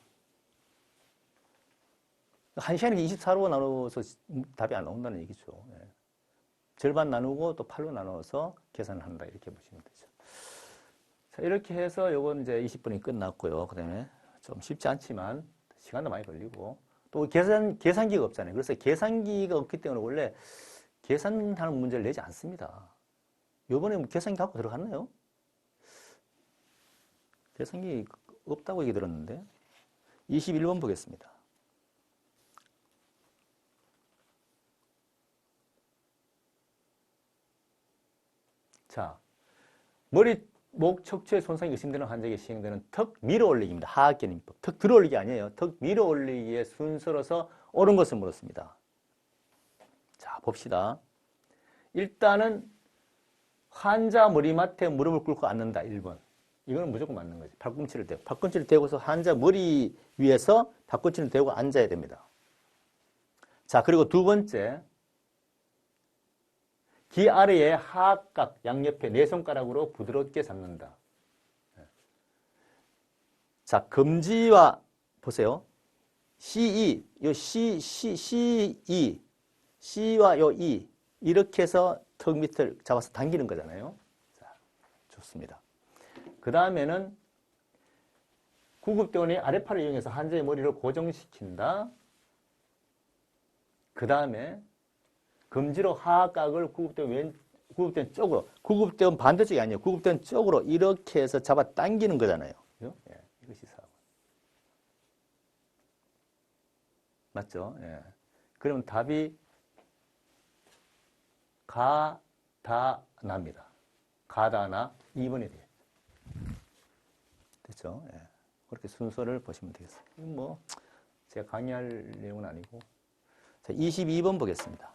1시간에 24로 나눠서 답이 안 나온다는 얘기죠. 절반 나누고 또 8로 나눠서 계산을 한다. 이렇게 보시면 되죠. 자, 이렇게 해서 요건 이제 20분이 끝났고요. 그 다음에 좀 쉽지 않지만 시간도 많이 걸리고 또 계산기가 없잖아요. 그래서 계산기가 없기 때문에 원래 계산하는 문제를 내지 않습니다. 요번에 계산기 갖고 들어갔나요? 계산기 없다고 얘기 들었는데 21번 보겠습니다. 자, 머리, 목, 척추의 손상이 의심되는 환자에게 시행되는 턱 밀어 올리기입니다. 하악견임법. 턱 들어 올리기 아니에요. 턱 밀어 올리기의 순서로서 옳은 것을 물었습니다. 자, 봅시다. 일단은 환자 머리맡에 무릎을 꿇고 앉는다. 1번. 이거는 무조건 맞는 거지. 팔꿈치를 대고. 팔꿈치를 대고서 환자 머리 위에서 팔꿈치를 대고 앉아야 됩니다. 자, 그리고 두 번째. 귀 아래에 하악각 양옆에 네 손가락으로 부드럽게 잡는다. 자, 검지와 보세요. CE, 요 C와 요 E 이렇게 해서 턱 밑을 잡아서 당기는 거잖아요. 자, 좋습니다. 그 다음에는 구급대원이 아랫팔을 이용해서 환자의 머리를 고정시킨다. 그 다음에 검지로 하악각을 구급대원 쪽으로, 구급대원 반대쪽이 아니에요. 구급대원 쪽으로 이렇게 해서 잡아 당기는 거잖아요. 이것이 4번. 맞죠? 그러면 답이 가다나입니다. 가다나 2번이 되겠죠. 됐죠? 그렇게 순서를 보시면 되겠습니다. 뭐 제가 강의할 내용은 아니고. 자, 22번 보겠습니다.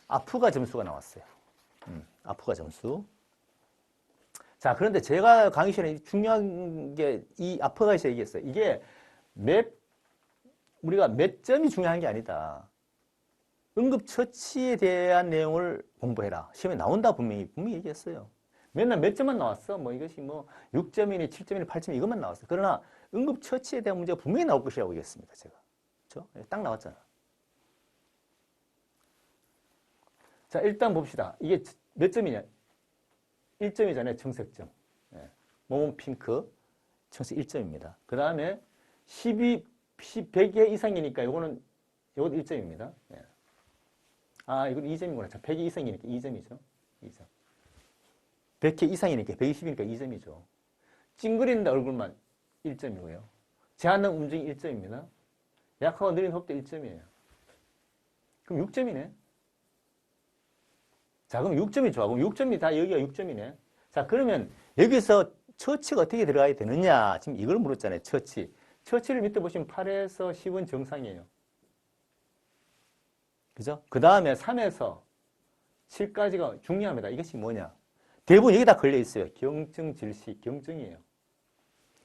아프가 점수가 나왔어요. 아프가 점수. 자, 그런데 제가 강의 시간에 중요한 게 이 앞서가서 얘기했어요. 이게 우리가 몇 점이 중요한 게 아니다. 응급처치에 대한 내용을 공부해라. 시험에 나온다 분명히 얘기했어요. 맨날 몇 점만 나왔어. 뭐 이것이 뭐 6점이니 7점이니 8점이 이것만 나왔어. 그러나 응급처치에 대한 문제가 분명히 나올 것이라고 얘기했습니다. 제가. 그렇죠? 딱 나왔잖아. 자, 일단 봅시다. 이게 몇 점이냐? 1점이잖아요. 청색점. 예. 몸은 핑크. 청색 1점입니다. 그 다음에 100개 이상이니까 요것도 1점입니다. 예. 아, 이건 2점이구나. 자, 100개 이상이니까 2점이죠. 2점. 100개 이상이니까 120이니까 2점이죠. 찡그린다 얼굴만 1점이고요. 제한능 움직임 1점입니다. 약하고 느린 호흡도 1점이에요. 그럼 6점이네. 자, 그럼 6점이 좋아. 그럼 6점이 다 여기가 6점이네. 자, 그러면 여기서 처치가 어떻게 들어가야 되느냐. 지금 이걸 물었잖아요. 처치. 처치를 밑에 보시면 8에서 10은 정상이에요. 그죠? 그 다음에 3에서 7까지가 중요합니다. 이것이 뭐냐? 대부분 여기다 걸려 있어요. 경증, 질식, 경증이에요.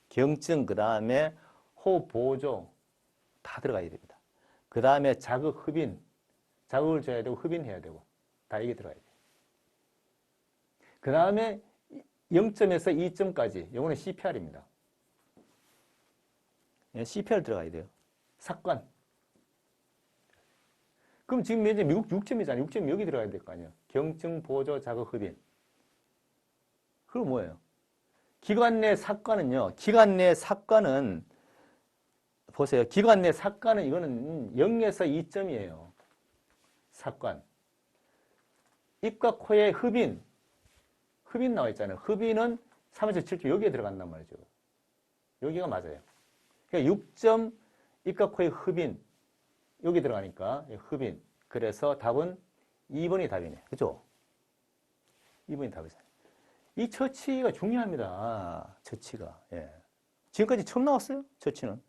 경증, 그 다음에 호흡 보조 다 들어가야 됩니다. 그 다음에 자극, 흡인. 자극을 줘야 되고 흡인해야 되고 다 이게 들어가야 돼요. 그 다음에 0점에서 2점까지 요거는 CPR입니다. CPR 들어가야 돼요. 삭관. 그럼 지금 이제 미국 6점이잖아요. 6점이 여기 들어가야 될 거 아니에요. 경증, 보조, 자극, 흡인. 그럼 뭐예요? 기관 내 삭관은요. 기관 내 삭관은 보세요. 기관 내 삭관은 이거는 0에서 2점이에요. 삭관. 입과 코의 흡인. 흡인 나와 있잖아요. 흡인은 3에서 7점 여기에 들어간단 말이죠. 여기가 맞아요. 그러니까 6점 입과 코의 흡인. 여기 들어가니까 흡인. 그래서 답은 2번이 답이네. 그죠? 2번이 답이잖아요. 이 처치가 중요합니다. 처치가. 예. 지금까지 처음 나왔어요. 처치는.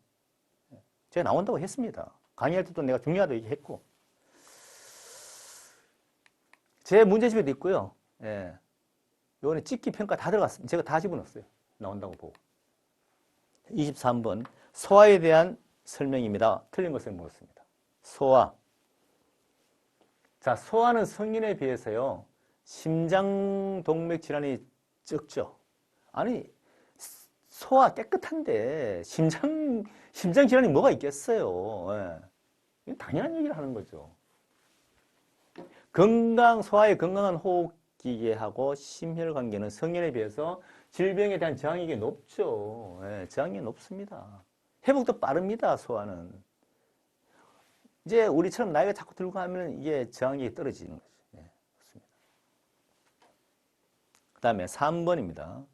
제가 나온다고 했습니다. 강의할 때도 내가 중요하다고 얘기했고. 제 문제집에도 있고요. 예. 요번에 찍기 평가 다 들어갔습니다. 제가 다 집어넣었어요. 나온다고 보고. 23번. 소화에 대한 설명입니다. 틀린 것을 물었습니다. 소화. 자, 소화는 성인에 비해서요. 심장동맥 질환이 적죠. 아니, 소화 깨끗한데 심장 질환이 뭐가 있겠어요. 예. 당연한 얘기를 하는 거죠. 소화의 건강한 호흡기계하고 심혈관계는 성인에 비해서 질병에 대한 저항력이 높죠. 예, 저항력이 높습니다. 회복도 빠릅니다. 소화는. 이제 우리처럼 나이가 자꾸 들고 가면 이게 저항력이 떨어지는 거죠. 예, 그렇습니다. 그 다음에 3번입니다.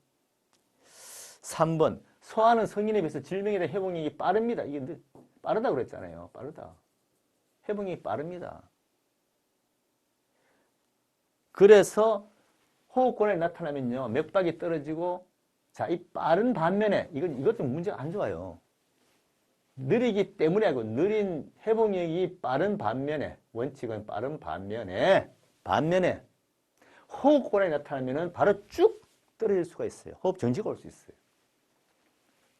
3번. 소화는 성인에 비해서 질병에 대한 회복력이 빠릅니다. 이게 빠르다 그랬잖아요. 빠르다. 회복력이 빠릅니다. 그래서 호흡곤란이 나타나면요. 맥박이 떨어지고, 자, 이 빠른 반면에, 이것 좀 문제가 안 좋아요. 느리기 때문에 하고, 느린 회복력이 빠른 반면에, 원칙은 빠른 반면에, 호흡곤란이 나타나면은 바로 쭉 떨어질 수가 있어요. 호흡 정지가 올 수 있어요.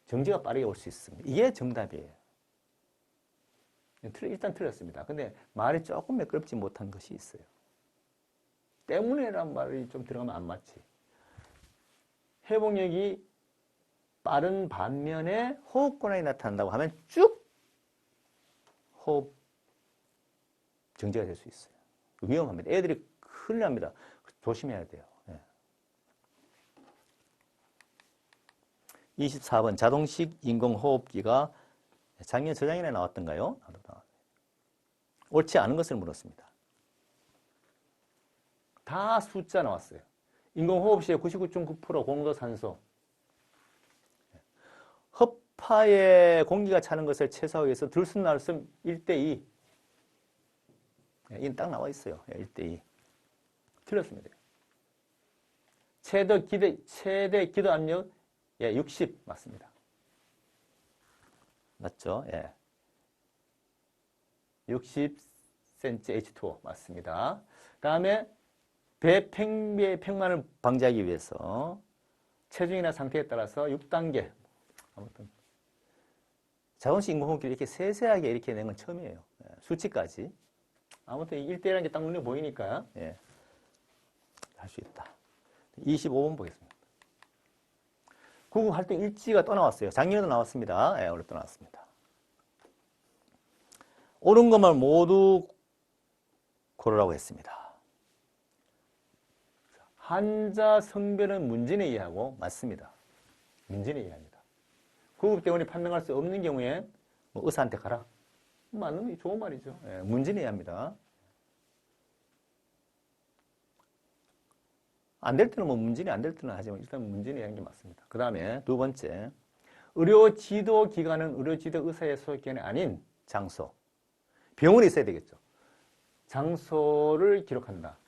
정지가 빠르게 올 수 있습니다. 이게 정답이에요. 일단 틀렸습니다. 근데 말이 조금 매끄럽지 못한 것이 있어요. 때문에란 말이 좀 들어가면 안 맞지. 회복력이 빠른 반면에 호흡곤란이 나타난다고 하면 쭉 호흡 정지가 될 수 있어요. 위험합니다. 애들이 큰일 납니다. 조심해야 돼요. 24번 자동식 인공호흡기가 작년 저장인에 나왔던가요? 옳지 않은 것을 물었습니다. 다 숫자 나왔어요. 인공호흡시의 99.9% 공도산소. 허파에 공기가 차는 것을 최소화하기 위해서 들숨날숨 1대2. 이건 딱 나와 있어요. 1대2. 틀렸습니다. 최대 기도 압력 60 맞습니다. 맞죠? 60cm H2O 맞습니다. 다음에 배 팽만을 방지하기 위해서 체중이나 상태에 따라서 6단계. 아무튼 자본식 인공호흡기를 이렇게 세세하게 이렇게 낸 건 처음이에요. 예, 수치까지. 아무튼 1대1라는 게 딱 눈에 보이니까. 예, 할 수 있다. 25번 보겠습니다. 구급 활동 일지가 또 나왔어요. 작년에도 나왔습니다. 예, 올해 또 나왔습니다. 옳은 것만 모두 고르라고 했습니다. 환자 성별은 문진에 의하고 맞습니다. 문진에 의합니다. 구급대원이 판명할 수 없는 경우에 뭐 의사한테 가라. 맞는 게 좋은 말이죠. 예, 문진에 의합니다. 안 될 때는 뭐 문진이 안 될 때는 하지만 일단 문진에 의한 게 맞습니다. 그 다음에 두 번째, 의료 지도 기관은 의료 지도 의사의 소속기관이 아닌 장소. 병원에 있어야 되겠죠. 장소를 기록한다.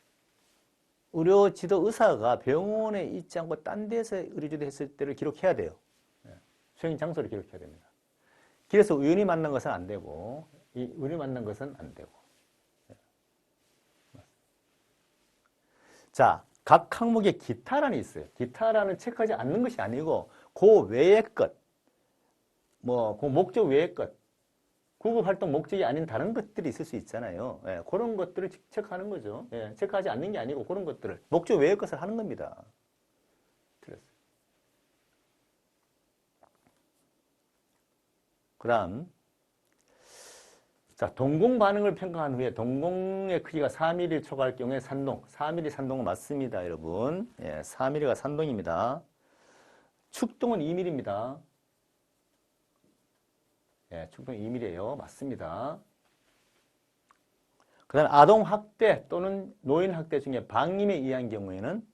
의료 지도 의사가 병원에 있지 않고 딴 데서 의료 지도 했을 때를 기록해야 돼요. 수행 장소를 기록해야 됩니다. 길에서 우연히 만난 것은 안 되고, 이 우연히 만난 것은 안 되고. 자, 각 항목에 기타란이 있어요. 기타란은 체크하지 않는 것이 아니고, 그 외의 것, 뭐, 그 목적 외의 것, 구급 활동 목적이 아닌 다른 것들이 있을 수 있잖아요. 예, 그런 것들을 체크하는 거죠. 예, 체크하지 않는 게 아니고 그런 것들을 목적 외의 것을 하는 겁니다. 틀렸어요. 그 다음, 자, 동공 반응을 평가한 후에 동공의 크기가 4mm를 초과할 경우에 산동. 4mm 산동은 맞습니다, 여러분. 예, 4mm가 산동입니다. 축동은 2mm입니다. 예, 축동 2mm예요. 맞습니다. 그 다음에 아동학대 또는 노인학대 중에 방임에 의한 경우에는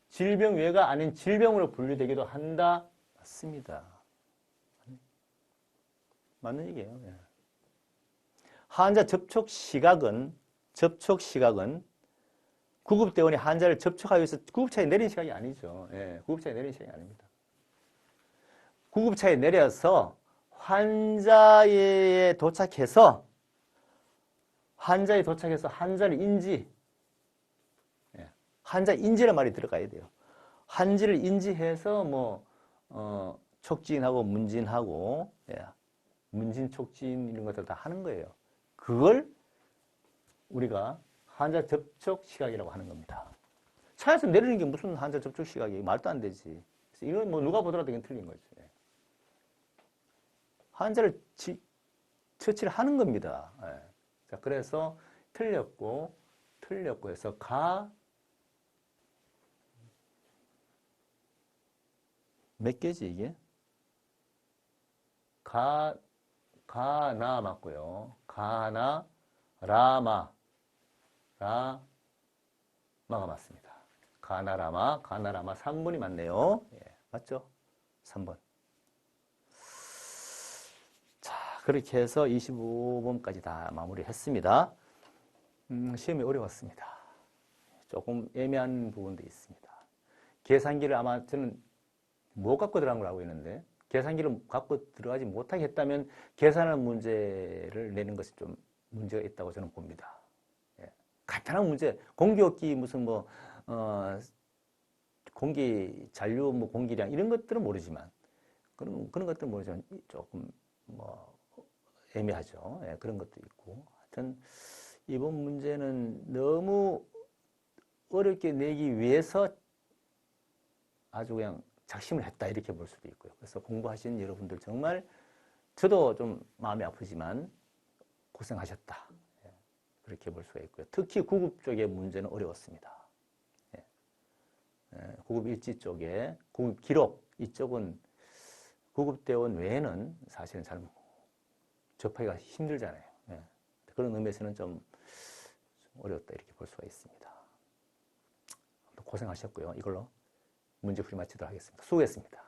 질병 외가 아닌 질병으로 분류되기도 한다. 맞습니다. 맞는 얘기예요. 예. 환자 접촉 시각은 구급대원이 환자를 접촉하기 위해서 구급차에 내린 시각이 아니죠. 예, 구급차에 내린 시각이 아닙니다. 구급차에 내려서 환자에 도착해서 환자를 인지, 예, 환자 인지란 말이 들어가야 돼요. 환자를 인지해서 뭐 촉진하고 문진하고, 예, 문진, 촉진 이런 것들 다 하는 거예요. 그걸 우리가 환자 접촉 시각이라고 하는 겁니다. 차에서 내리는 게 무슨 환자 접촉 시각이에요? 말도 안 되지. 그래서 이건 뭐 누가 보더라도 이건 틀린 거죠. 예. 환자를 처치를 하는 겁니다. 예. 자, 그래서 틀렸고 해서 몇 개지 이게? 가나 맞고요. 가나 라마가 맞습니다. 가나라마 3번이 맞네요. 예, 맞죠? 3번. 자, 그렇게 해서 25번까지 다 마무리했습니다. 시험이 어려웠습니다. 조금 애매한 부분도 있습니다. 계산기를 아마 저는 못 갖고 들어간 걸 알고 있는데 계산기를 갖고 들어가지 못하게 했다면 계산하는 문제를 내는 것이 좀 문제가 있다고 저는 봅니다. 예. 간단한 문제, 공기업기 무슨 뭐 공기 잔류 뭐 공기량 이런 것들은 모르지만 그런 것들은 모르지만 조금 뭐 애매하죠. 예, 그런 것도 있고 하여튼 이번 문제는 너무 어렵게 내기 위해서 아주 그냥 작심을 했다 이렇게 볼 수도 있고요. 그래서 공부하신 여러분들 정말 저도 좀 마음이 아프지만 고생하셨다. 예, 그렇게 볼 수가 있고요. 특히 구급 쪽의 문제는 어려웠습니다. 예, 구급 일지 쪽에 구급 기록 이쪽은 구급대원 외에는 사실은 잘 접하기가 힘들잖아요. 예, 그런 의미에서는 좀 어려웠다 이렇게 볼 수가 있습니다. 고생하셨고요. 이걸로 문제풀이 마치도록 하겠습니다. 수고했습니다.